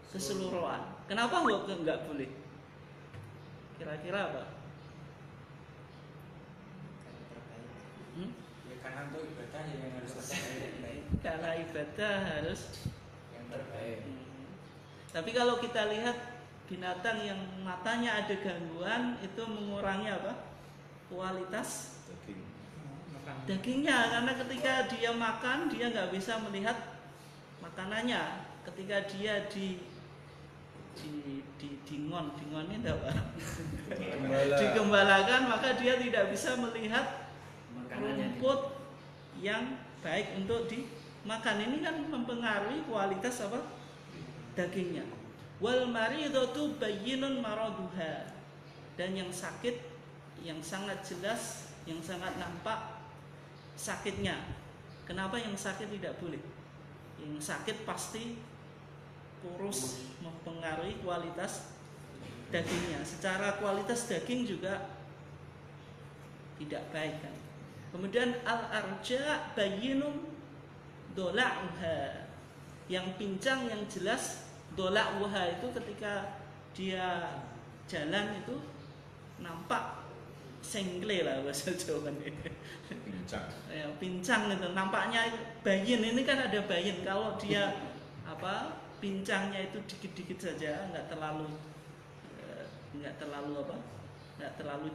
keseluruhan. Kenapa nggak boleh? Kira-kira apa? Ya karena untuk ibadah yang harus terbaik. Karena ibadah harus Yang terbaik. Tapi kalau kita lihat binatang yang matanya ada gangguan, itu mengurangi apa? Kualitas dagingnya, karena ketika dia makan, dia nggak bisa melihat makanannya. Ketika dia dingon ini enggak Pak? Gembala. Digembalakan, maka dia tidak bisa melihat Makanannya rumput yang baik untuk dimakan. Ini kan mempengaruhi kualitas apa? Dagingnya. Wal maridatu bayyinun maraduha. Dan yang sakit, yang sangat jelas, yang sangat nampak sakitnya. Kenapa yang sakit tidak boleh? Yang sakit pasti kurus, mempengaruhi kualitas dagingnya. Secara kualitas daging juga tidak baik kan. Kemudian al-arja bayyinun dola'uha. Yang pincang yang jelas dola'uha itu ketika dia jalan itu nampak sengkle lah bahasa Jawa ini. Pincang. Ya, pincang itu nampaknya bayin, ini kan ada bayin. Kalau dia pincangnya itu dikit-dikit saja, nggak terlalu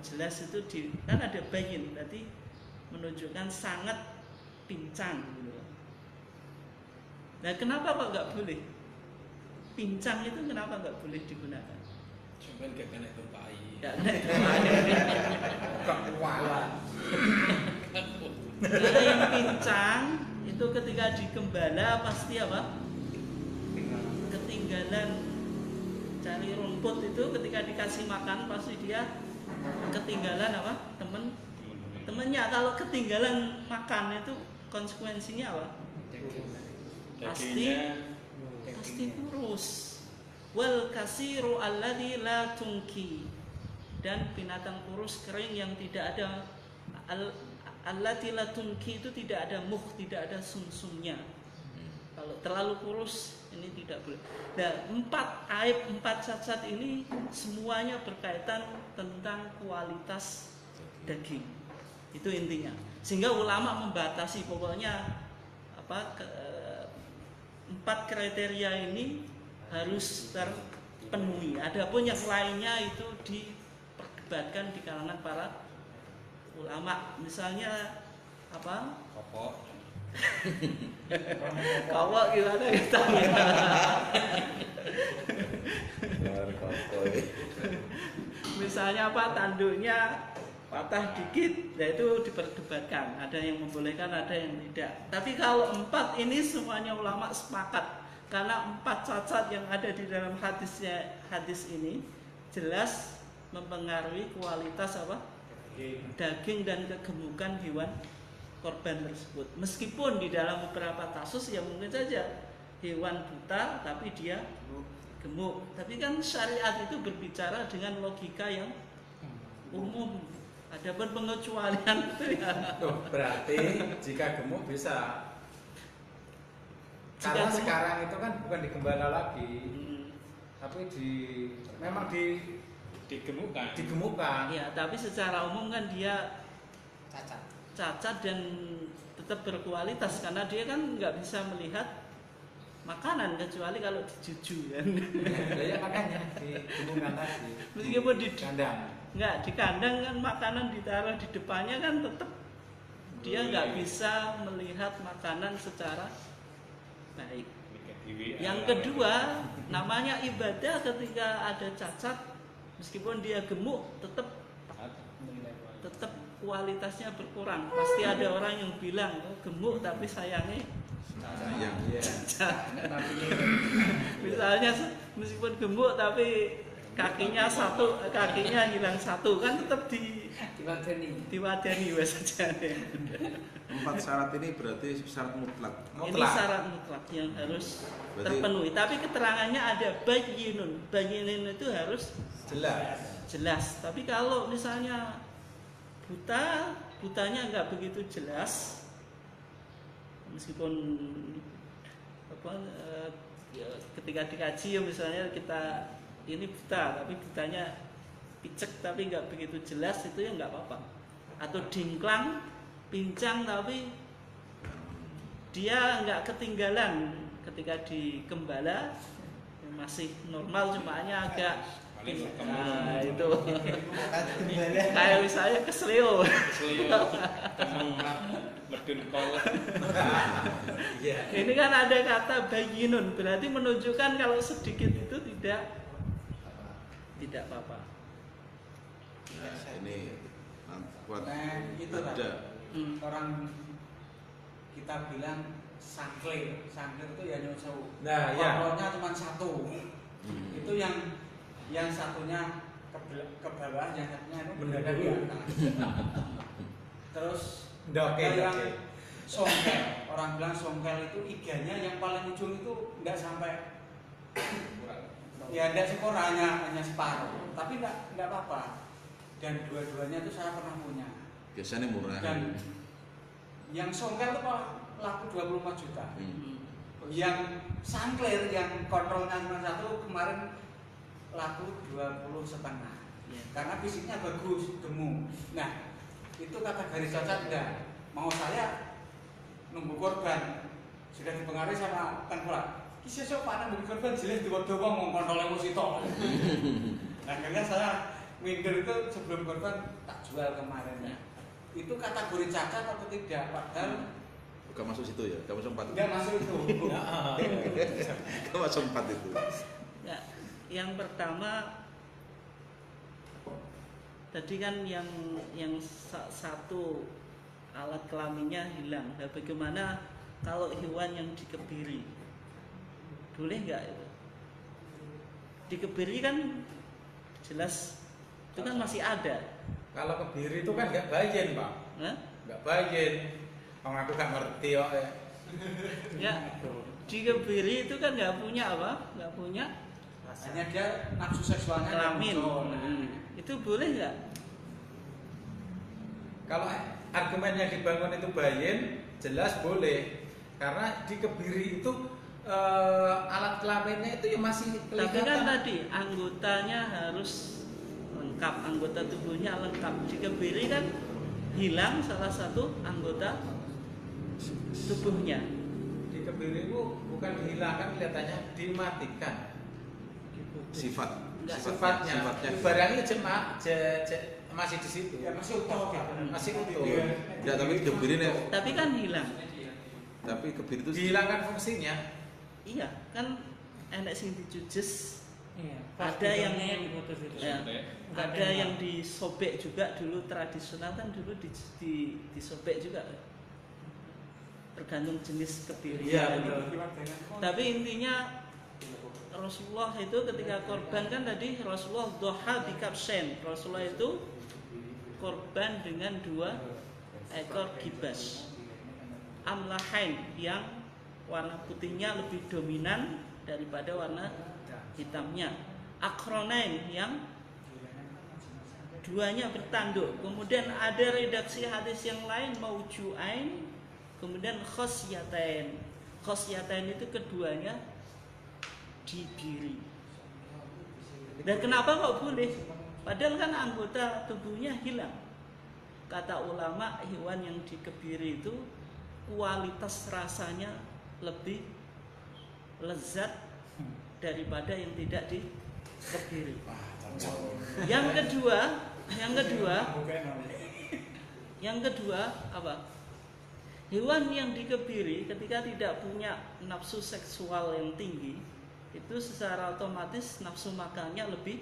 jelas itu kan ada bayin, berarti menunjukkan sangat pincang gitu. Nah, kenapa kok nggak boleh? Pincang itu kenapa nggak boleh digunakan? Cuman gak kena gempai. Nggak kena. Kekuatan. Karena yang pincang itu ketika digembala pasti apa? Ketinggalan. Cari rumput itu ketika dikasih makan pasti dia ketinggalan apa? Temennya. Kalau ketinggalan makan itu konsekuensinya apa? Pasti kurus. Wal kasiru alladzi la tungki. Dan binatang kurus kering yang tidak ada allati la tungki itu tidak ada tidak ada sumsumnya. Kalau terlalu kurus ini tidak boleh. Dan 4 aib, 4 cacat ini semuanya berkaitan tentang kualitas daging. Itu intinya. Sehingga ulama membatasi pokoknya 4 kriteria ini harus terpenuhi. Adapun yang lainnya itu diperdebatkan di kalangan para ulama. Misalnya apa? Kawak gimana kita? Misalnya apa? Tanduknya patah dikit, ya itu diperdebatkan. Ada yang membolehkan, ada yang tidak. Tapi kalau 4 ini semuanya ulama sepakat. Karena 4 cacat yang ada di dalam hadis ini jelas mempengaruhi kualitas apa? Daging dan kegemukan hewan korban tersebut. Meskipun di dalam beberapa kasus ya mungkin saja hewan buta tapi dia gemuk. Tapi kan syariat itu berbicara dengan logika yang umum. Ada pengecualian itu ya. Berarti jika gemuk bisa. Jika Karena gemuk, sekarang itu kan bukan digembala lagi, tapi memang digemukkan. ya, tapi secara umum kan dia cacat dan tetap berkualitas karena dia kan nggak bisa melihat makanan kecuali kalau dijuju kan. Ya makanya digemukkan tadi. Meskipun di kandang. Nggak, di kandang kan makanan ditaruh di depannya kan tetap dia nggak bisa melihat makanan secara baik. Yang kedua, namanya ibadah ketika ada cacat, meskipun dia gemuk, tetap kualitasnya berkurang. Pasti ada orang yang bilang, oh, gemuk tapi sayangnya misalnya meskipun gemuk tapi kakinya hilang satu kan tetap diwadani saja. 4 syarat ini berarti syarat mutlak. Ini syarat mutlak yang harus terpenuhi. Tapi keterangannya ada bayyinun. Bayyinun itu harus jelas. Tapi kalau misalnya butanya nggak begitu jelas, meskipun ketika dikaji ya misalnya kita ini buta tapi butanya picek tapi nggak begitu jelas, itu ya nggak apa-apa. Atau dingklang, pincang tapi dia nggak ketinggalan ketika digembala, masih normal, cuma hanya agak itu kayak misalnya kesleo medun kol. Ini kan ada kata bayyinun, berarti menunjukkan kalau sedikit itu tidak tidak apa-apa. Ini buat Nah, itu ada Pak. Hmm. Orang kita bilang sangklir itu ya nyusu. Nah, ya. Kontrolnya cuma satu. Hmm. Itu yang satunya ke bawah, yang satunya itu berada di Mendahului. atas. Terus Ndoke, ada yang ndoke. songkel. Orang bilang songkel itu iganya yang paling ujung itu nggak sampai, ya nggak sekor, hanya separuh. Tapi nggak apa-apa. Dan dua-duanya itu saya pernah punya. biasanya murah. Dan yang songkel itu laku 24 juta. Hmm. Yang sangklir yang kontrolnya cuma satu kemarin laku 20,5. Ya. Karena fisiknya bagus, gemuk. Nah, itu kategori cacat enggak. Mau saya nunggu korban sudah dipengaruhi sama tengkulak. Ki sesuk Pak nunggu korban jelas diwodo wong ngomong kontrol emosi tok. Akhirnya saya minder itu sebelum korban tak jual kemarin. Ya. Itu kategori cacat atau tidak? Padahal Bukan masuk situ ya, kamu sempat. enggak masuk itu. Kamu masuk 4 itu. Ya, yang pertama tadi kan yang satu alat kelaminnya hilang. Nah, bagaimana kalau hewan yang dikebiri? Boleh nggak itu? Dikebiri kan jelas itu kan masih ada. Kalau kebiri itu kan nggak bayin, Pak. Nah, Nggak bayin. Kalau aku nggak ngerti kok ya. ya dikebiri itu kan nggak punya apa? Nggak punya Hanya dia nafsu seksualnya kelamin. muncul. Itu boleh nggak? Kalau argumen yang dibangun itu bayin, jelas boleh. Karena di kebiri itu alat kelaminnya itu ya masih Tapi kan kelihatan. tadi anggotanya harus lengkap, anggota tubuhnya lengkap. Dikebiri kan hilang salah satu anggota tubuhnya. Di kebiri itu bukan dihilangkan, kelihatannya dimatikan. Sifat. Sifatnya. Sifatnya. Barangnya masih di situ. Ya masih utuh. Masih utuh. Enggak, tapi dikebiri nih. Tapi kan hilang. Tapi kebiri itu Dihilangkan fungsinya. Iya, kan enek sing dijujes. Iya, Ada yang diputus itu. ya, Disobek. ada yang disobek juga dulu tradisional kan dulu disobek juga. Tergantung jenis kebiri. Iya, betul. Tapi intinya Rasulullah itu ketika korban kan tadi Rasulullah doha di kapsen. Rasulullah itu korban dengan 2 ekor gibas amlahain yang warna putihnya lebih dominan daripada warna hitamnya, akronain yang duanya bertanduk. Kemudian ada redaksi hadis yang lain maujuain, kemudian khosyatain. Khosyatain itu keduanya dibiri. Dan kenapa kok boleh? Padahal kan anggota tubuhnya hilang. Kata ulama, hewan yang dikebiri itu kualitas rasanya lebih lezat daripada yang tidak dikebiri. Yang kedua apa? Hewan yang dikebiri ketika tidak punya nafsu seksual yang tinggi, itu secara otomatis nafsu makannya lebih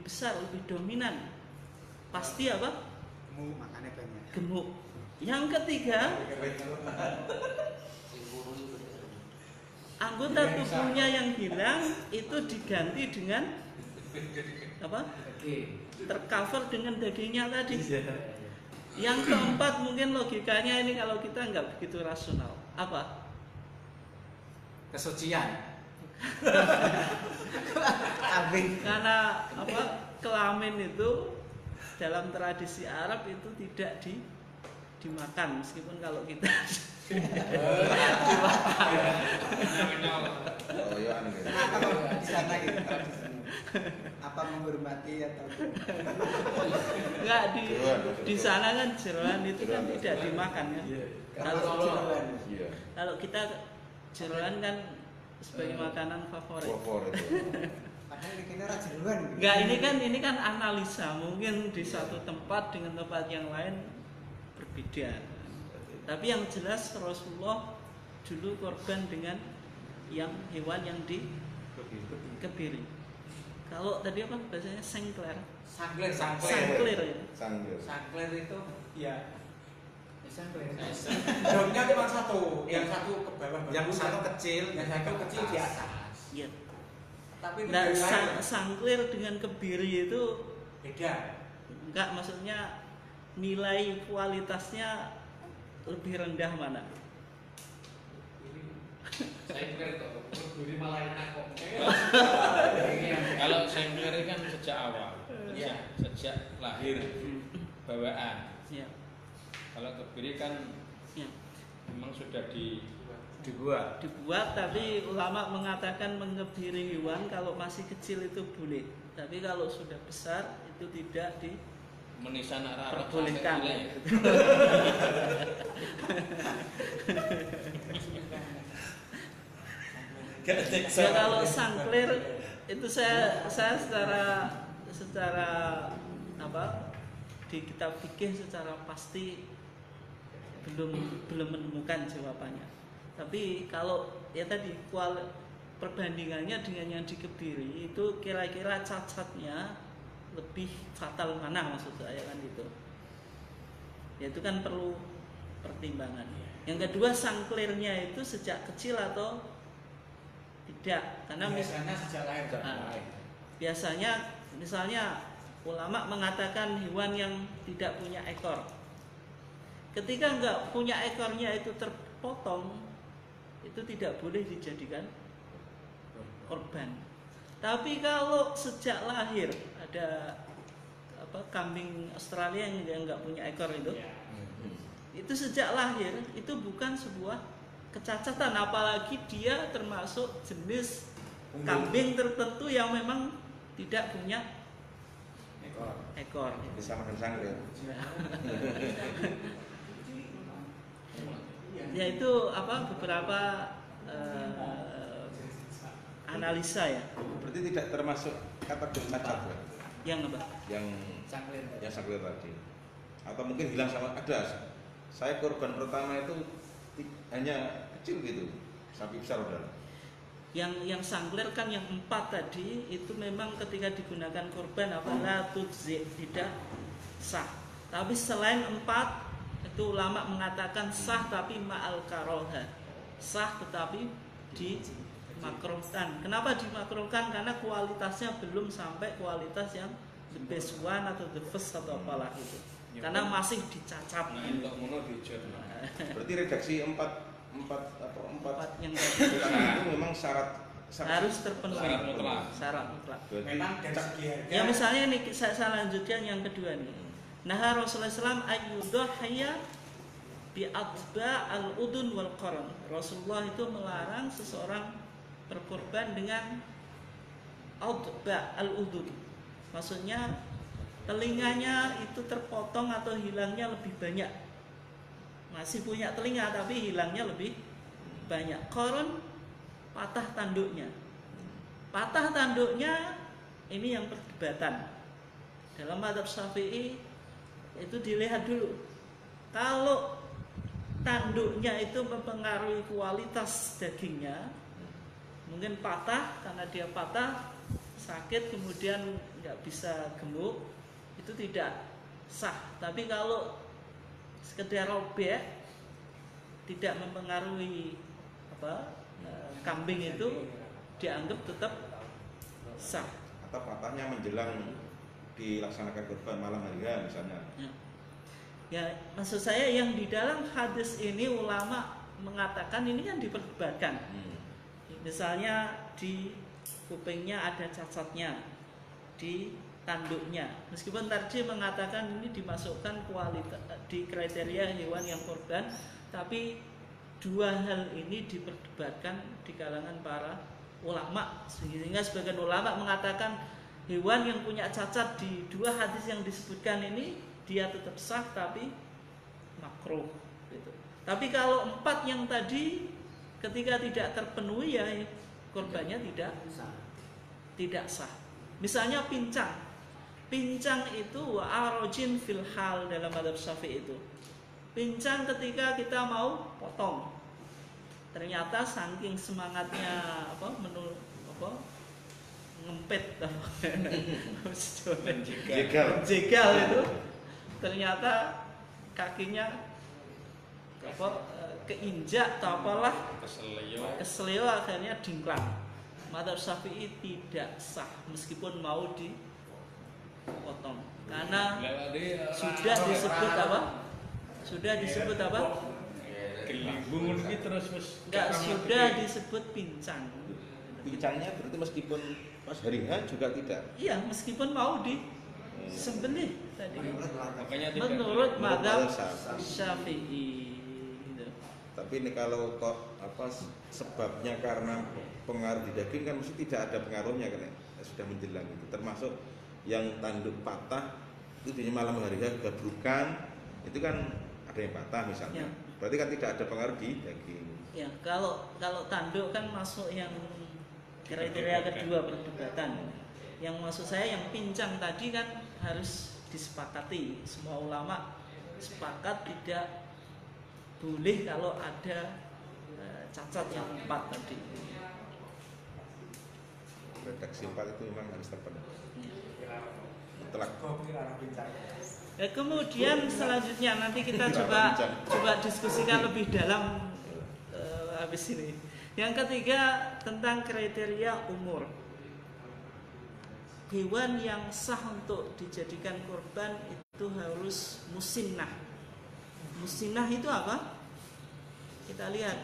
besar, lebih dominan. Pasti apa? Makannya banyak. Gemuk. Yang ketiga, anggota tubuhnya yang hilang itu diganti dengan apa? Tercover dengan dagingnya tadi. Yang keempat mungkin logikanya ini kalau kita nggak begitu rasional. Apa? Kesucian. Karena apa? Kelamin itu dalam tradisi Arab itu tidak dimakan, meskipun kalau kita oh ya aneh. Apa di sana gitu tradisinya? Apa menghormati atau nggak di sana kan jeroan itu kan tidak dimakan kan. Iya. Kalau kita jeroan kan sebagai makanan favorit. Favorit. padahal ini ora jeruan. Enggak, ini kan analisa, mungkin di satu tempat dengan tempat yang lain berbeda. Tapi yang jelas Rasulullah dulu korban dengan yang hewan yang dikebiri. Kalau tadi apa bahasanya sengkler? Sangkler. Sangkler ya. Sangkler. Sangkler itu ya sangkler. Daunnya cuma satu, yang satu ke bawah bagus, Yang satu kecil, yang satu kecil di atas. Iya. Tapi itu Nah, dari lain sangkler dengan kebiri itu beda. enggak, maksudnya nilai kualitasnya lebih rendah mana? Saya kira kok berdiri malah enak kok. Kalau sengkler kan sejak awal, Iya. sejak lahir bawaan. Ya, Kalau kebiri kan ya. memang sudah dibuat. Dibuat, tapi ulama mengatakan mengebiri hewan kalau masih kecil itu boleh. Tapi kalau sudah besar itu tidak menisan arah diperbolehkan. Ya kalau sangklir itu saya secara apa di kitab fikih secara pasti belum menemukan jawabannya. Tapi kalau ya tadi perbandingannya dengan yang dikebiri itu kira-kira cacatnya lebih fatal mana, maksud saya kan gitu. Ya itu kan perlu pertimbangan. Yang kedua, sangklirnya itu sejak kecil atau tidak, karena Biasanya sejak lahir. biasanya misalnya ulama mengatakan hewan yang tidak punya ekor, ketika nggak punya ekornya itu terpotong, itu tidak boleh dijadikan korban. Tapi kalau sejak lahir ada kambing Australia yang nggak punya ekor itu sejak lahir itu bukan sebuah kecacatan, apalagi dia termasuk jenis kambing tertentu yang memang tidak punya ekor. Bisa makan sangkler. Ya itu beberapa analisa ya. Berarti tidak termasuk kategori cacat ya? Yang apa? Yang Sangkler. sangkler tadi. Atau mungkin hilang sama ada. Saya korban pertama itu hanya kecil gitu, sapi besar udah. Yang sangkler kan yang 4 tadi itu memang ketika digunakan korban la tujzi, tidak sah. Tapi selain 4 itu ulama mengatakan sah tapi ma'al karoha, sah tetapi dimakruhkan. Kenapa dimakruhkan? Karena kualitasnya belum sampai kualitas yang the best one atau the first atau apalah itu, karena masih dicacat. Nah, untuk mono dijot. Berarti redaksi empat yang itu memang syarat harus terpenuhi, Syarat mutlak. syarat mutlak. Berarti Memang dari segi harga. Ya misalnya nih saya lanjutkan yang kedua nih. Nah Rasulullah SAW ayyudhhiya bi atba al-udun wal qaran. Rasulullah itu melarang seseorang berkorban dengan atba al-udun. Maksudnya telinganya itu terpotong atau hilangnya lebih banyak. Masih punya telinga tapi hilangnya lebih banyak. Qaran, patah tanduknya. Patah tanduknya ini yang perdebatan. Dalam mazhab Syafi'i itu dilihat dulu. Kalau tanduknya itu mempengaruhi kualitas dagingnya, mungkin patah, karena dia patah sakit kemudian nggak bisa gemuk, itu tidak sah. Tapi kalau sekedar robek, tidak mempengaruhi kambing itu dianggap tetap sah. atau patahnya menjelang dilaksanakan kurban malam hari ya misalnya. Ya, maksud saya yang di dalam hadis ini ulama mengatakan ini kan diperdebatkan. Misalnya di kupingnya ada cacatnya, di tanduknya. Meskipun tarjih mengatakan ini dimasukkan kualitas di kriteria hewan yang korban, tapi dua hal ini diperdebatkan di kalangan para ulama, sehingga sebagian ulama mengatakan hewan yang punya cacat di dua hadis yang disebutkan ini dia tetap sah tapi makruh gitu. Tapi kalau 4 yang tadi ketika tidak terpenuhi ya korbannya tidak sah. Misalnya pincang. Pincang itu arojin fil hal dalam mazhab Syafi'i itu. Pincang ketika kita mau potong. Ternyata saking semangatnya ngempet Jegal. jegal itu ternyata kakinya apa keinjak atau apalah keselio akhirnya dingklang. Madzhab Syafi'i tidak sah meskipun mau dipotong karena sudah disebut apa? Sudah disebut apa? Gelembung iki terus wis Enggak, sudah disebut pincang. Pincangnya berarti meskipun pas hari H juga tidak. Iya, meskipun mau disembelih tadi. makanya tidak Menurut madzhab Syafi'i. Syafi'i gitu. Tapi ini kalau kok apa sebabnya karena pengaruh di daging kan mesti tidak ada pengaruhnya kan ya? Sudah menjelang itu. Termasuk yang tanduk patah itu di malam hari gabrukan itu kan ada yang patah misalnya. Ya. Berarti kan tidak ada pengaruh di daging. Ya, kalau tanduk kan masuk yang kriteria kedua perdebatan. Yang maksud saya yang pincang tadi kan harus disepakati. Semua ulama sepakat tidak boleh kalau ada cacat yang 4 tadi. Redaksi 4 itu memang harus terpenuhi. Mutlak. Kemudian selanjutnya nanti kita coba diskusikan lebih dalam habis ini. Yang ketiga tentang kriteria umur. Hewan yang sah untuk dijadikan korban itu harus musinnah. Musinnah itu apa? Kita lihat.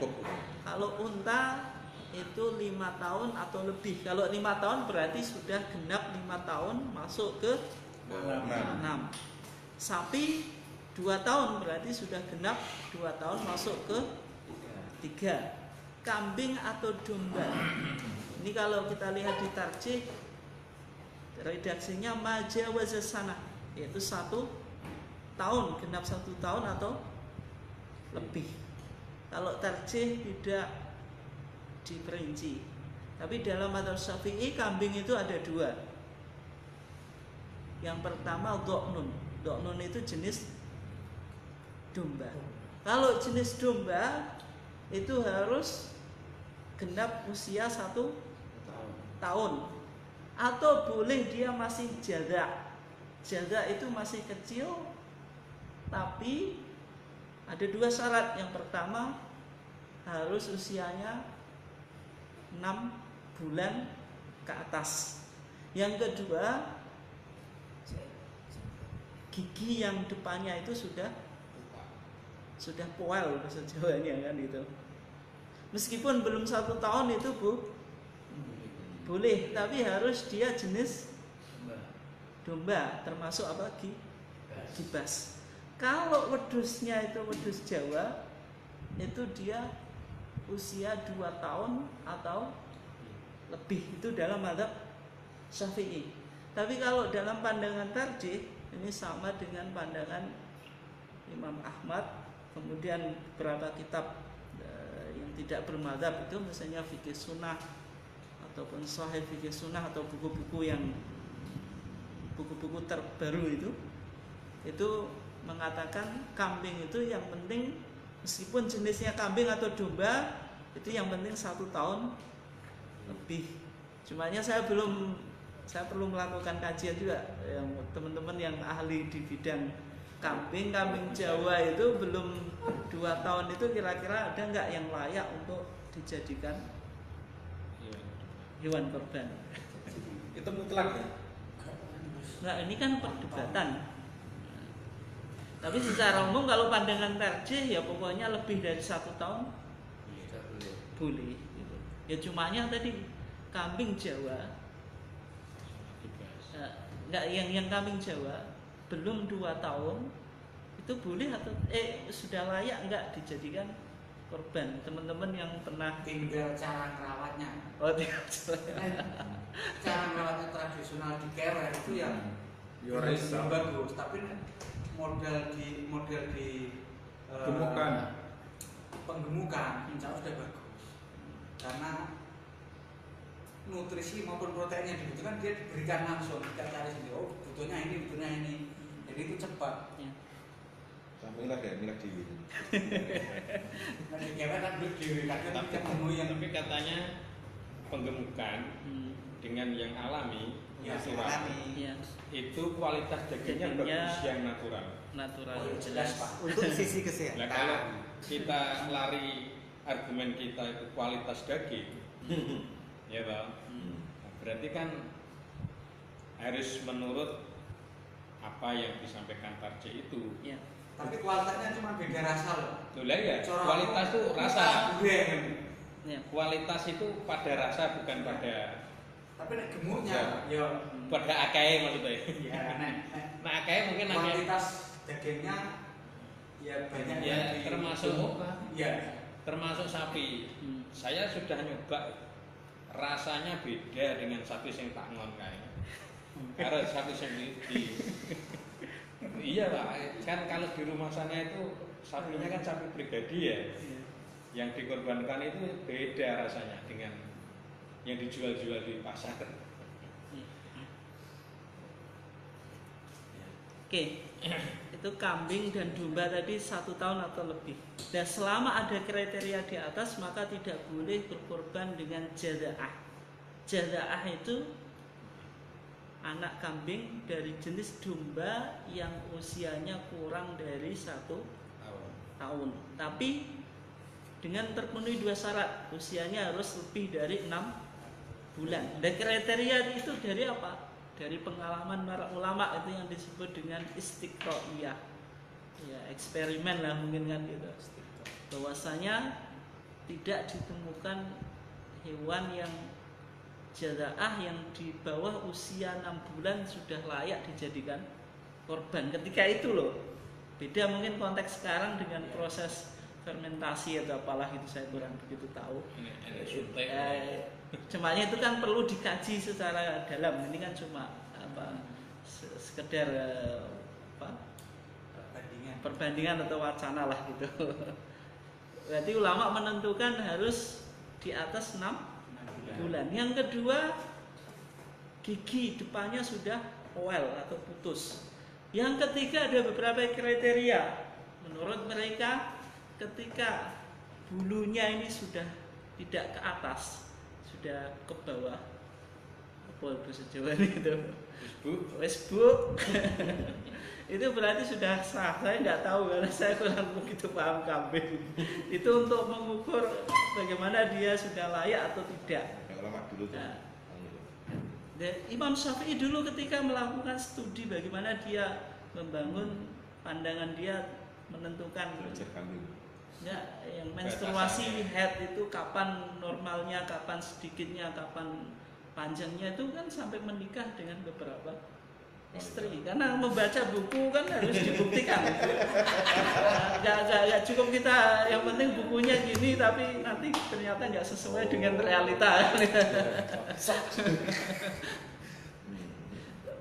Kalau unta itu 5 tahun atau lebih. Kalau 5 tahun berarti sudah genap 5 tahun masuk ke 6. Sapi 2 tahun berarti sudah genap 2 tahun masuk ke 3. Kambing atau domba. Ini kalau kita lihat di tarjih redaksinya majawazas sana, yaitu 1 tahun, genap 1 tahun atau lebih. Kalau tarjih tidak diperinci. Tapi dalam madzhab Syafi'i kambing itu ada 2. Yang pertama do'nun. Do'nun itu jenis domba. Kalau jenis domba itu harus genap usia 1 tahun. Atau boleh dia masih jaza. Jaza itu masih kecil, tapi ada 2 syarat. Yang pertama harus usianya 6 bulan ke atas. Yang kedua, gigi yang depannya itu sudah poel bahasa Jawanya kan itu. Meskipun belum 1 tahun itu boleh, tapi harus dia jenis domba, termasuk apa? Gibas. Kalau wedusnya itu wedus Jawa, itu dia usia 2 tahun atau lebih, itu dalam madzhab Syafi'i. Tapi kalau dalam pandangan tarjih ini sama dengan pandangan Imam Ahmad, kemudian beberapa kitab yang tidak bermadzhab itu misalnya fikih sunnah ataupun sahih fikih sunnah atau buku-buku terbaru itu mengatakan kambing itu yang penting meskipun jenisnya kambing atau domba itu yang penting 1 tahun lebih. Cumanya saya perlu melakukan kajian juga yang teman-teman yang ahli di bidang kambing Jawa itu belum 2 tahun itu kira-kira ada nggak yang layak untuk dijadikan hewan korban? Itu mutlak ya? Nah ini kan perdebatan. Tapi secara umum kalau pandangan tarjih ya pokoknya lebih dari 1 tahun boleh. Gitu. Ya cumanya tadi kambing Jawa, nggak yang kambing Jawa belum 2 tahun itu boleh atau sudah layak nggak dijadikan korban? Teman-teman yang pernah tinggal cara merawatnya. Oh tinggal Cara merawatnya tradisional di kewer itu yang bagus, tapi model di gemukan, penggemukan insya Allah sudah bagus karena nutrisi maupun protein yang dibutuhkan dia diberikan langsung, kita cari sendiri, oh butuhnya ini, jadi itu cepat. ya. Milah di Nah di kewer kan belum diri, kadang kita menemui yang tapi katanya penggemukan dengan yang alami, Ya, natural, alami. Ya, itu kualitas dagingnya Dagingnya bagus yang natural. natural. Oh, jelas Pak. Untuk sisi kesehatan. Nah kalau kita lari argumen kita itu kualitas daging, ya toh, berarti kan harus menurut apa yang disampaikan Tarji itu. Ya, Tapi kualitasnya cuma beda rasa loh. Loh lah ya, Cara kualitas itu rasa. Goreng. ya. Kualitas itu pada rasa bukan pada Tapi nek gemuknya ya akeh maksudnya. ya nek Nah akeh mungkin akeh. kualitas dagingnya ya banyak Ya yang termasuk ya sapi. Saya sudah nyoba rasanya beda dengan sapi sing tak ngon kae. Karena sapi sing iya Pak, kan kalau di rumah sana itu sapinya kan sapi pribadi ya. Yang dikorbankan itu beda rasanya dengan yang dijual-jual di pasar. Oke, itu kambing dan domba tadi 1 tahun atau lebih. Dan selama ada kriteria di atas maka tidak boleh berkorban dengan jada'ah. Jada'ah itu anak kambing dari jenis domba yang usianya kurang dari 1 tahun. Tapi dengan terpenuhi 2 syarat, usianya harus lebih dari 6 bulan. Dan kriteria itu dari apa? Dari pengalaman para ulama itu yang disebut dengan istiqro'iyah, ya eksperimen lah mungkin kan gitu, bahwasanya tidak ditemukan hewan yang jada'ah yang di bawah usia 6 bulan sudah layak dijadikan korban ketika itu loh. Beda mungkin konteks sekarang dengan proses fermentasi atau apalah itu saya kurang begitu tahu. Cumanya itu kan perlu dikaji secara dalam. Ini kan cuma sekedar perbandingan atau wacana lah gitu. Berarti ulama menentukan harus di atas 6 bulan. Yang kedua, gigi depannya sudah oel atau putus. Yang ketiga ada beberapa kriteria. Menurut mereka ketika bulunya ini sudah tidak ke atas, sudah ke bawah, apa bahasa Jawa itu? Westbook. Itu berarti sudah sah. Saya nggak tahu karena saya kurang begitu paham kambing. Itu untuk mengukur bagaimana dia sudah layak atau tidak. Ulama dulu tuh. Nah, Imam Syafi'i dulu ketika melakukan studi bagaimana dia membangun pandangan dia menentukan Belajar kambing. ya, yang menstruasi head itu kapan normalnya, kapan sedikitnya, kapan panjangnya, itu kan sampai menikah dengan beberapa istri. Karena membaca buku kan harus dibuktikan. Gak cukup kita yang penting bukunya gini tapi nanti ternyata nggak sesuai dengan realita.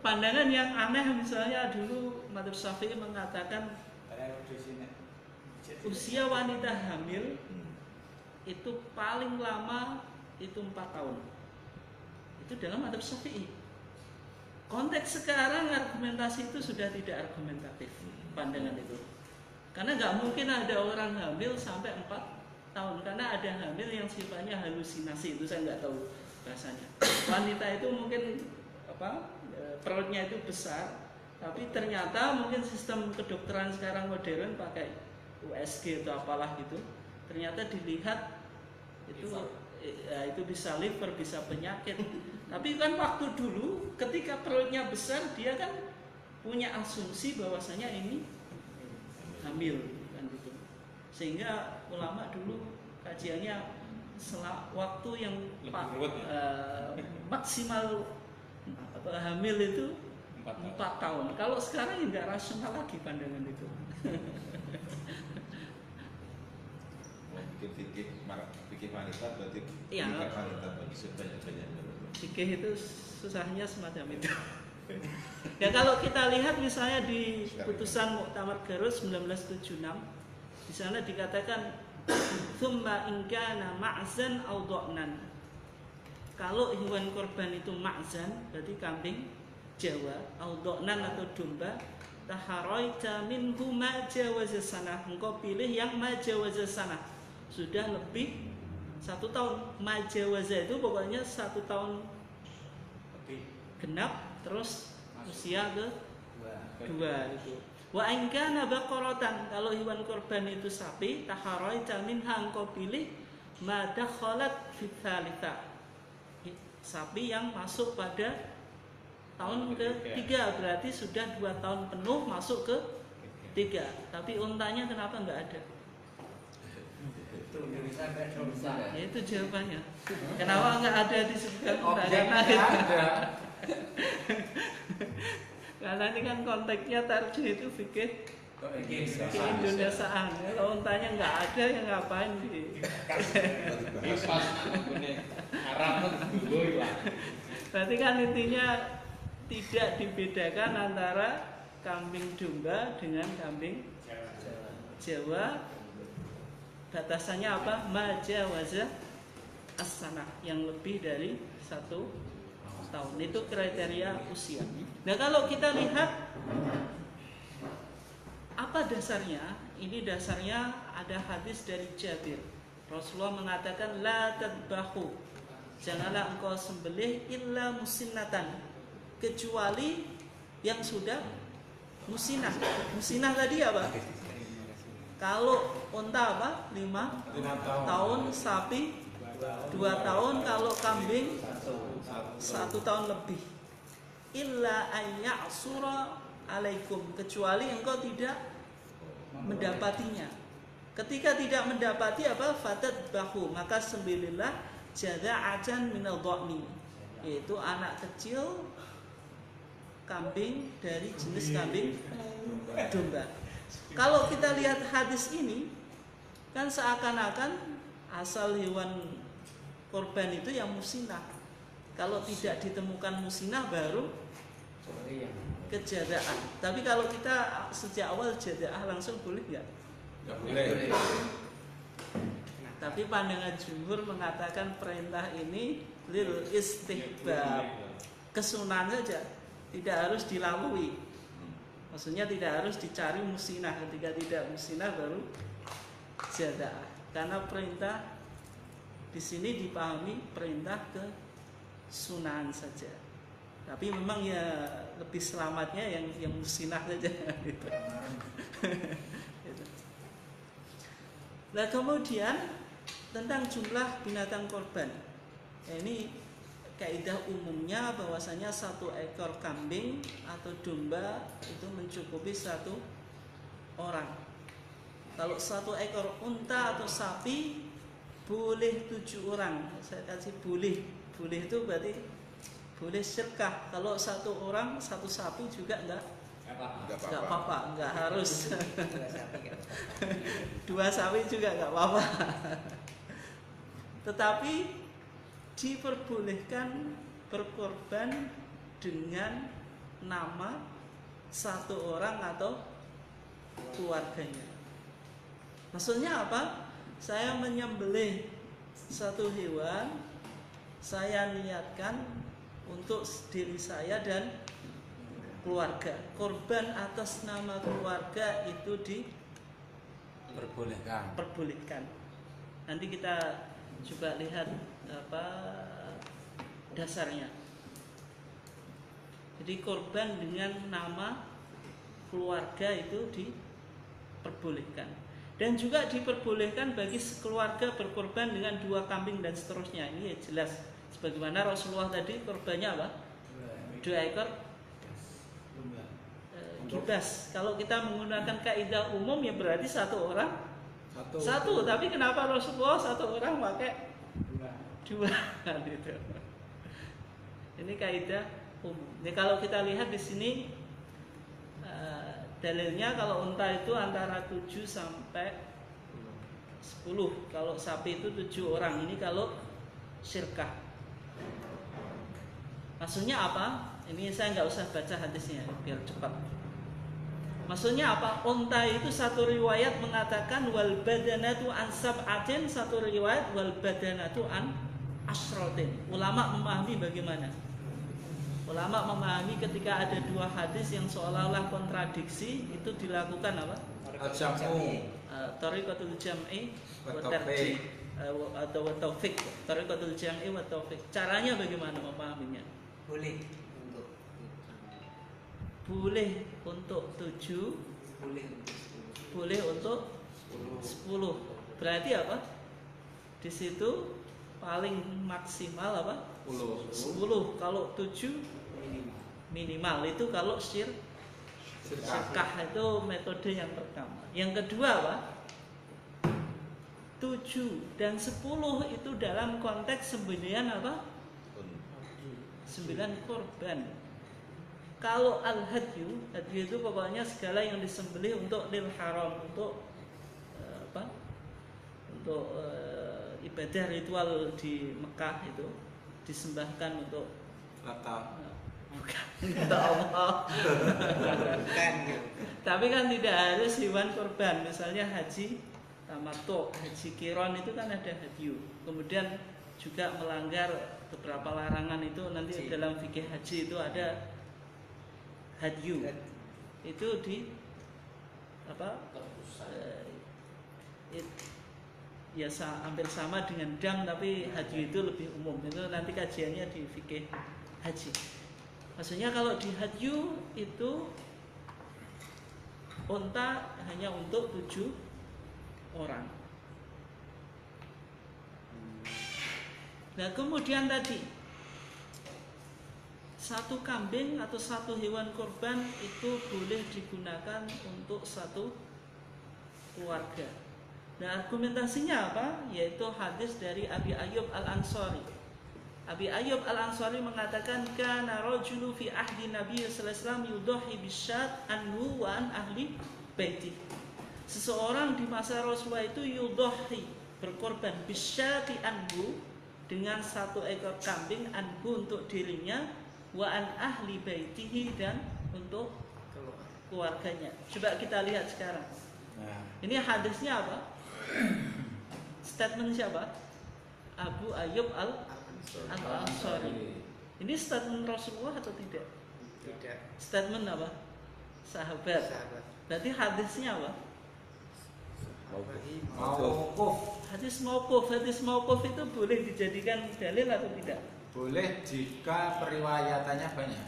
Pandangan yang aneh misalnya dulu Madzhab Syafi'i mengatakan usia wanita hamil itu paling lama itu 4 tahun. Itu dalam Madzhab Syafi'i. Konteks sekarang argumentasi itu sudah tidak argumentatif pandangan itu. Karena nggak mungkin ada orang hamil sampai 4 tahun. Karena ada hamil yang sifatnya halusinasi, itu saya nggak tahu bahasanya. Wanita itu mungkin perutnya itu besar, tapi ternyata mungkin sistem kedokteran sekarang modern pakai USG atau apalah gitu, ternyata dilihat itu bisa liver, bisa penyakit. Tapi kan waktu dulu ketika perutnya besar dia kan punya asumsi bahwasanya ini hamil kan gitu. Sehingga ulama dulu kajiannya waktu yang maksimal hamil itu 4 tahun. Kalau sekarang nggak rasional lagi pandangan itu. Fikih wanita berarti ya, wanita bagi sebanyak-banyaknya. Fikih itu susahnya semacam itu. Ya kalau kita lihat misalnya di putusan Muktamar Garut 1976, di sana dikatakan tsumma in kana ma'zan aw dha'nan. Kalau hewan korban itu ma'zan berarti kambing Jawa, aw dha'nan atau domba, taharaita minhu ma jawaza sanah. Engkau pilih yang ma jawaza sanah. Sudah lebih 1 tahun. Ma jawaza itu pokoknya 1 tahun genap terus usia kedua itu. Wa in kana baqaratan, kalau hewan kurban itu sapi, taharaita minha engkau pilih ma dakhalat fi tsalitsa, sapi yang masuk pada tahun ketiga, berarti sudah 2 tahun penuh masuk ke 3. Tapi untanya kenapa nggak ada? Ya itu jawabannya. Kenapa nggak ada disebutkan unta? Karena ini kan konteksnya tarjih itu fikih keindonesiaan. Kalau untanya nggak ada, ya ngapain di? Pas Arab dulu lah. Berarti kan intinya tidak dibedakan antara kambing domba dengan kambing Jawa. Batasannya apa? Majawaza as-sanah, yang lebih dari 1 tahun. Itu kriteria usia. Nah, kalau kita lihat apa dasarnya? Ini dasarnya ada hadis dari Jabir. Rasulullah mengatakan la tadbahu, janganlah engkau sembelih illa musinnatan, kecuali yang sudah musinah. Musinah tadi apa? Kalau unta apa? 5 tahun, sapi 2 tahun, kalau kambing 1 tahun lebih. Illa ayya'sura alaikum, kecuali engkau tidak mendapatinya. Ketika tidak mendapati apa? Fatadbahu, maka sembelihlah jada'atan minal dha'ni, yaitu anak kecil kambing dari jenis kambing domba. Kalau kita lihat hadis ini, kan seakan-akan asal hewan korban itu yang musinah. Kalau tidak ditemukan musinah baru kejadaan. Tapi kalau kita sejak awal jadaah langsung boleh nggak? Nggak boleh. Tapi pandangan jumhur mengatakan perintah ini lil istihbab, kesunahan saja, tidak harus dilalui. Maksudnya tidak harus dicari musinah, ketika tidak musinah baru jadaah. Karena perintah di sini dipahami perintah ke sunahan saja. Tapi memang ya lebih selamatnya yang musinah saja. Gitu. Nah, kemudian tentang jumlah binatang korban. Ya, ini kaidah umumnya bahwasanya 1 ekor kambing atau domba itu mencukupi 1 orang. Kalau 1 ekor unta atau sapi boleh 7 orang. Saya kasih boleh. Boleh itu berarti boleh syirkah. Kalau 1 orang 1 sapi juga enggak apa-apa, enggak harus. 2 sapi juga enggak apa-apa. Tetapi diperbolehkan berkorban dengan nama 1 orang atau keluarganya. Maksudnya apa? Saya menyembelih 1 hewan, saya niatkan untuk diri saya dan keluarga. Korban atas nama keluarga itu diperbolehkan. Nanti kita coba lihat apa dasarnya. Jadi korban dengan nama keluarga itu diperbolehkan. Dan juga diperbolehkan bagi sekeluarga berkorban dengan 2 kambing dan seterusnya. Ini ya jelas. Sebagaimana Rasulullah tadi korbannya apa? 2 ekor gibas. Kalau kita menggunakan kaidah umum ya berarti 1 orang 1. Tapi kenapa Rasulullah 1 orang pakai 2 gitu. Ini kaidah umum. Ini kalau kita lihat di sini dalilnya kalau unta itu antara 7 sampai 10. Kalau sapi itu 7 orang. Ini kalau syirkah. Maksudnya apa? Ini saya nggak usah baca hadisnya biar cepat. Maksudnya apa? Unta itu 1 riwayat mengatakan wal badanatu an sab'atin, 1 riwayat wal badanatu an asyratin. Ulama memahami bagaimana? Ulama memahami ketika ada 2 hadis yang seolah-olah kontradiksi, itu dilakukan apa? Thariqatul jam'i wa tarjih atau taufiq. Thariqatul jam'i wa taufiq. Caranya bagaimana memahaminya? Boleh untuk boleh untuk 7, boleh untuk 10. Berarti apa? Di situ paling maksimal apa? 10. Kalau 7 minimal. Itu kalau syirkah itu metode yang pertama. Yang kedua apa? 7 dan 10 itu dalam konteks sembelihan apa? 9 korban. Kalau al-hadyu, hadyu itu pokoknya segala yang disembelih untuk lil haram, untuk untuk ibadah ritual di Mekah itu disembahkan untuk bukan untuk Allah. Bukan. Tapi kan tidak harus hewan korban. Misalnya haji tamattu, haji kiron itu kan ada hadyu. Kemudian juga melanggar beberapa larangan itu nanti dalam fikih haji itu ada hadyu. Itu di apa? Ya hampir sama dengan dam, tapi hadyu itu lebih umum. Itu nanti kajiannya di fikih haji. Maksudnya kalau di hadyu itu unta hanya untuk 7 orang. Nah kemudian tadi satu kambing atau satu hewan kurban itu boleh digunakan untuk satu keluarga. Nah argumentasinya apa? Yaitu hadis dari Abi Ayyub Al-Ansari. Abi Ayyub Al-Ansari mengatakan kana rajulu fi ahdi Nabi sallallahu alaihi wasallam yudhi bisyat anhu wa an ahli baiti. Seseorang di masa Rasulullah itu yudhi, berkorban bisyati anhu, dengan satu ekor kambing, anhu untuk dirinya, wa an ahli baitihi, dan untuk keluarganya. Coba kita lihat sekarang. Ini hadisnya apa? Statement siapa? Abu Ayyub Al-Ansari. Ini statement Rasulullah atau tidak? Tidak. Statement apa? Sahabat. Berarti hadisnya apa? Mauquf. Hadis mauquf. Hadis mauquf itu boleh dijadikan dalil atau tidak? Boleh jika periwayatannya banyak.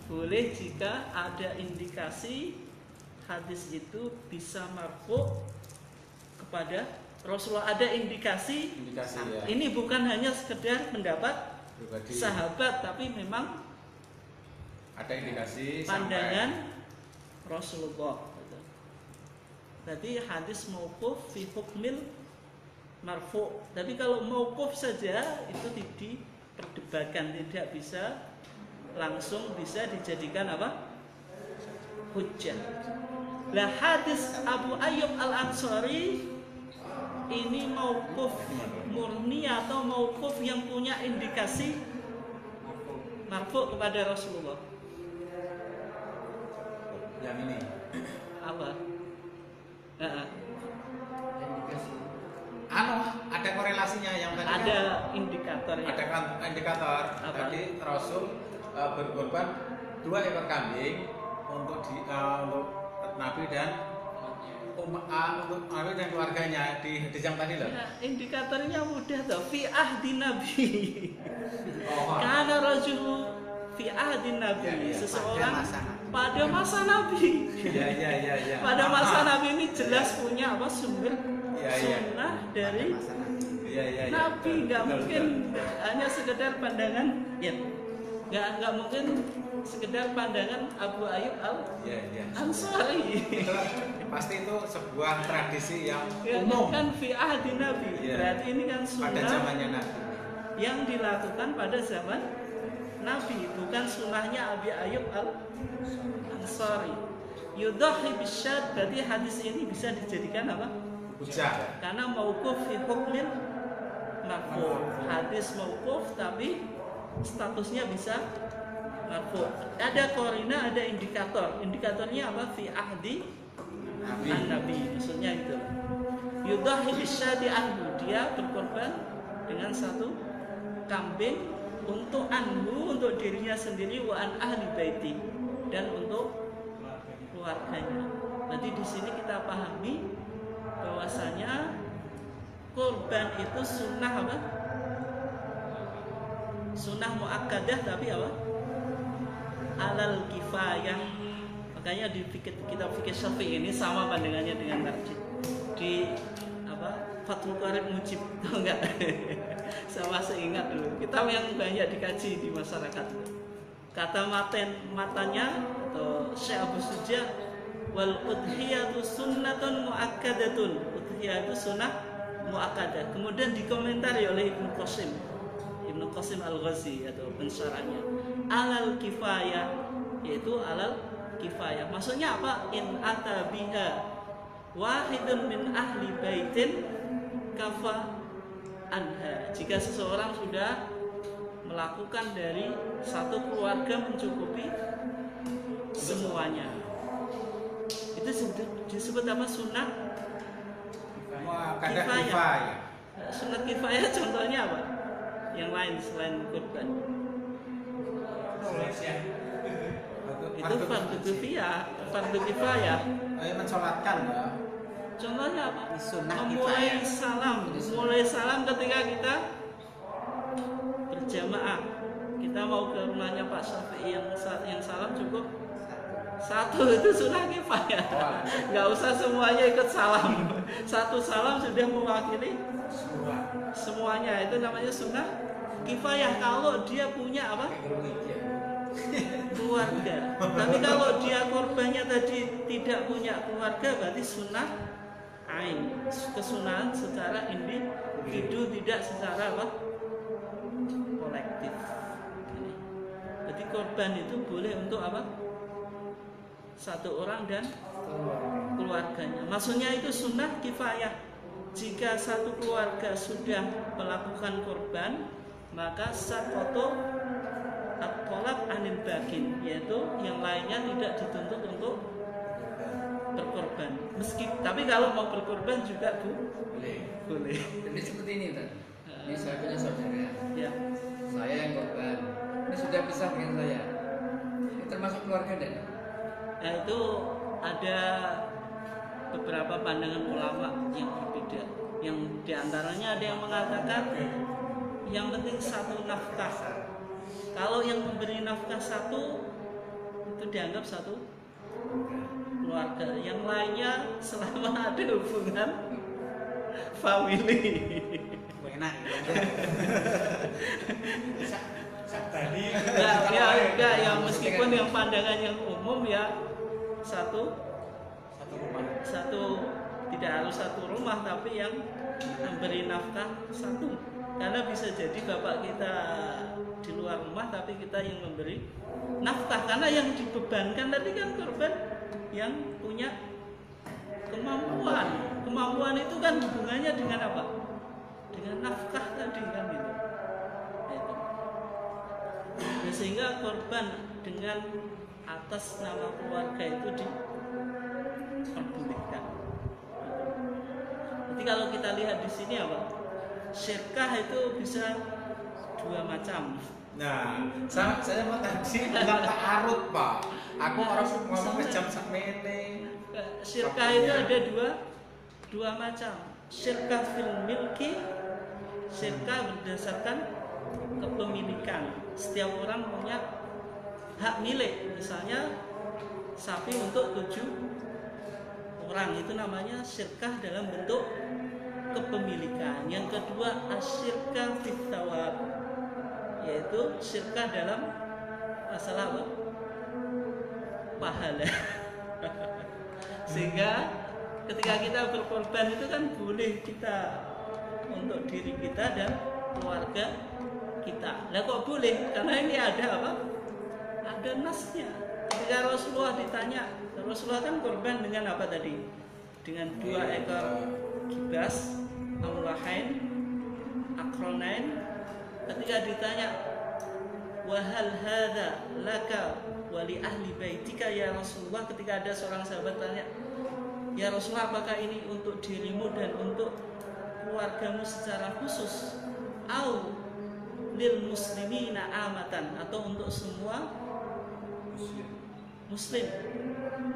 Boleh jika ada indikasi hadis itu bisa marfu kepada Rasulullah. Ada indikasi Ya. ini bukan hanya sekedar pendapat Pribadi. sahabat, tapi memang Ada indikasi pandangan Rasulullah. Jadi hadis mauquf fi hukmil marfu. Tapi kalau mauquf saja itu diperdebatkan, tidak bisa langsung bisa dijadikan apa? Hujjah. Lah hadis Abu Ayyub Al-Ansari ini mauquf murni atau mauquf yang punya indikasi marfu kepada Rasulullah. Yang ini. Apa? Ada korelasinya yang tadi. Ada indikatornya. Ada indikator. Apa? Tadi Rasul berkorban 2 ekor kambing untuk Nabi dan untuk Nabi dan keluarganya di hadis yang tadi loh. Ya, indikatornya mudah tuh. Fi ahdi Nabi. Oh, Karena rajul fi ahdi Nabi, Ya. seseorang pada masa Nabi. Ya. Pada masa Nabi ini jelas punya apa sumber Ya. sunnah dari Ya. Nabi. Nggak Betul, mungkin hanya sekedar pandangan. Ya, nggak mungkin sekedar pandangan Abu Ayyub Ya. Al-Ansari. Itu pasti itu sebuah tradisi yang Ya, umum kan fi ahdi Nabi. Ya. Berarti ini kan pada sunnah zamannya Nabi. yang dilakukan pada zaman Nabi, bukan sunnahnya Abi Ayyub Al-Ansari. Yudhi bisyad, berarti hadis ini bisa dijadikan apa? Hujjah. Karena mauquf fi hukmin marfu. Hadis mauquf tapi statusnya bisa marfu. Ada korina, ada indikator. Indikatornya apa? Fi ahdi an-nabi. Maksudnya itu. Yudhi bisyadi anhu, dia berkorban dengan satu kambing untuk anhu, untuk dirinya sendiri, wa an ahli baiti, dan untuk keluarganya. Berarti di sini kita pahami bahwasanya kurban itu sunnah apa? Sunnah muakkadah, tapi apa? Alal kifayah, Makanya di kitab fikih Syafi'i ini sama pandangannya dengan tarjih. Di Fathul Qarib Mujib, tahu enggak? Saya masih ingat dulu. Kitab yang banyak dikaji di masyarakat. Kata matanya atau Syekh Abu Suja, wal udhiyatu sunnatun muakkadatun. Udhiyah itu sunnah muakkadah. Kemudian dikomentari oleh Ibnu Qasim Al-Ghazi atau pensyarahnya, alal kifayah, yaitu alal kifayah. Maksudnya apa? In ata biha wahidun min ahli baitin kafa anha. Jika seseorang sudah melakukan dari satu keluarga mencukupi semuanya, itu disebut apa? Sunnah kifayah. Sunnah kifayah contohnya apa? Yang lain selain kurban. Itu fardu kifayah. Mensolatkan ya. Contohnya apa? Sunnah Memulai kifayah. salam ketika kita berjamaah. Kita mau ke rumahnya Pak Syafi'i yang salam cukup satu, itu sunnah kifayah. Nggak usah semuanya ikut salam. Satu salam sudah mewakili semuanya. Itu namanya sunnah kifayah kalau dia punya apa? Keluarga. Tapi kalau dia korbannya tadi tidak punya keluarga, berarti sunnah ain, kesunahan secara individu, tidak secara apa? Kolektif. Jadi korban itu boleh untuk apa? Satu orang dan keluarganya. Maksudnya itu sunnah kifayah. Jika satu keluarga sudah melakukan korban, maka sakoto at-tolab anil bakin, yaitu yang lainnya tidak dituntut untuk berkorban. Tapi kalau mau berkorban juga boleh. Jadi seperti ini kan. Ini saya punya saudara. Ya. Saya yang korban. Ini sudah pisah dengan saya. Ini termasuk keluarga enggak? Nah, itu ada beberapa pandangan ulama yang berbeda. Yang diantaranya ada yang mengatakan yang penting satu nafkah. Kalau yang memberi nafkah satu, itu dianggap satu keluarga. Yang lainnya selama ada hubungan family. Enak. Enggak, ya meskipun yang pandangan yang umum ya satu tidak harus satu rumah, tapi yang memberi nafkah satu. Karena bisa jadi bapak kita di luar rumah tapi kita yang memberi nafkah, karena yang dibebankan tadi kan korban yang punya kemampuan itu kan hubungannya dengan apa? Dengan nafkah tadi kan gitu. Nah, sehingga korban dengan atas nama keluarga itu diperbolehkan. Jadi kalau kita lihat di sini apa? Syirkah itu bisa dua macam. Nah, saya mau tadi bilang ta'arud, Pak. Aku harus ngomong ke jam sakmene. Syirkah itu ada dua macam. Syirkah fil milki, syirkah berdasarkan kepemilikan. Setiap orang punya hak milik. Misalnya sapi untuk 7 orang, itu namanya syirkah dalam bentuk kepemilikan. Yang kedua asyirkah fit thawab, yaitu syirkah dalam masalah apa? Pahala. Sehingga ketika kita berkorban itu kan boleh kita untuk diri kita dan keluarga kita. Lah kok boleh? Karena ini ada apa? Ada nasnya. Ketika Rasulullah ditanya, Rasulullah kan korban dengan apa tadi? Dengan 2 ekor kibas, amlahain, akronain. Ketika ditanya, wahal hadza laka wali ahli baitika ya Rasulullah, ketika ada seorang sahabat tanya, ya Rasulullah, apakah ini untuk dirimu dan untuk keluargamu secara khusus, au lil muslimina amatan, atau untuk semua muslim?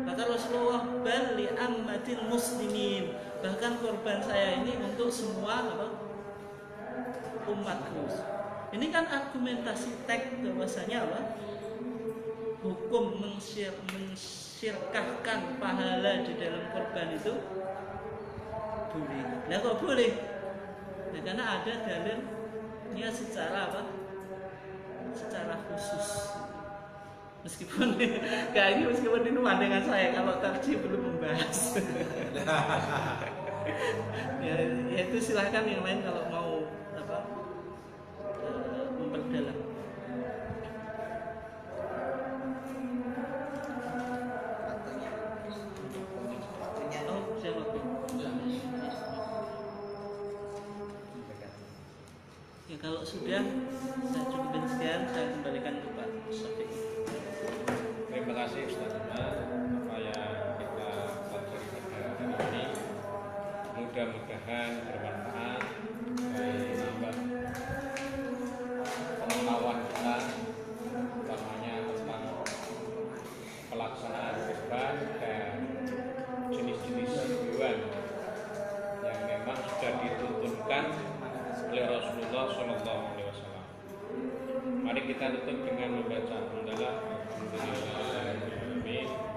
Maka Rasulullah, bal li ammatil muslimin, bahkan korban saya ini untuk semua apa? Umatku. Ini kan argumentasi teks bahwasanya apa? Hukum mensyirkkan mensyirkahkan pahala di dalam kurban itu boleh. Nah kok boleh? Nah, karena ada dalilnya secara apa? Secara khusus. Meskipun meskipun ini dengan saya kalau tarjih belum membahas. ya itu silahkan yang lain kalau mau apa memperdalam. Oh, siapa? Ya kalau sudah saya cukupin sekian, saya kembalikan ke Pak Syafiq. Terima kasih Ustaz Umar apa yang kita pelajari pada hari ini. Mudah-mudahan bermanfaat bagi nambah pengetahuan kita, utamanya tentang pelaksanaan kurban dan jenis-jenis hewan yang memang sudah dituntunkan oleh Rasulullah SAW. Mari kita tutup dengan membaca hamdalah. Alhamdulillah.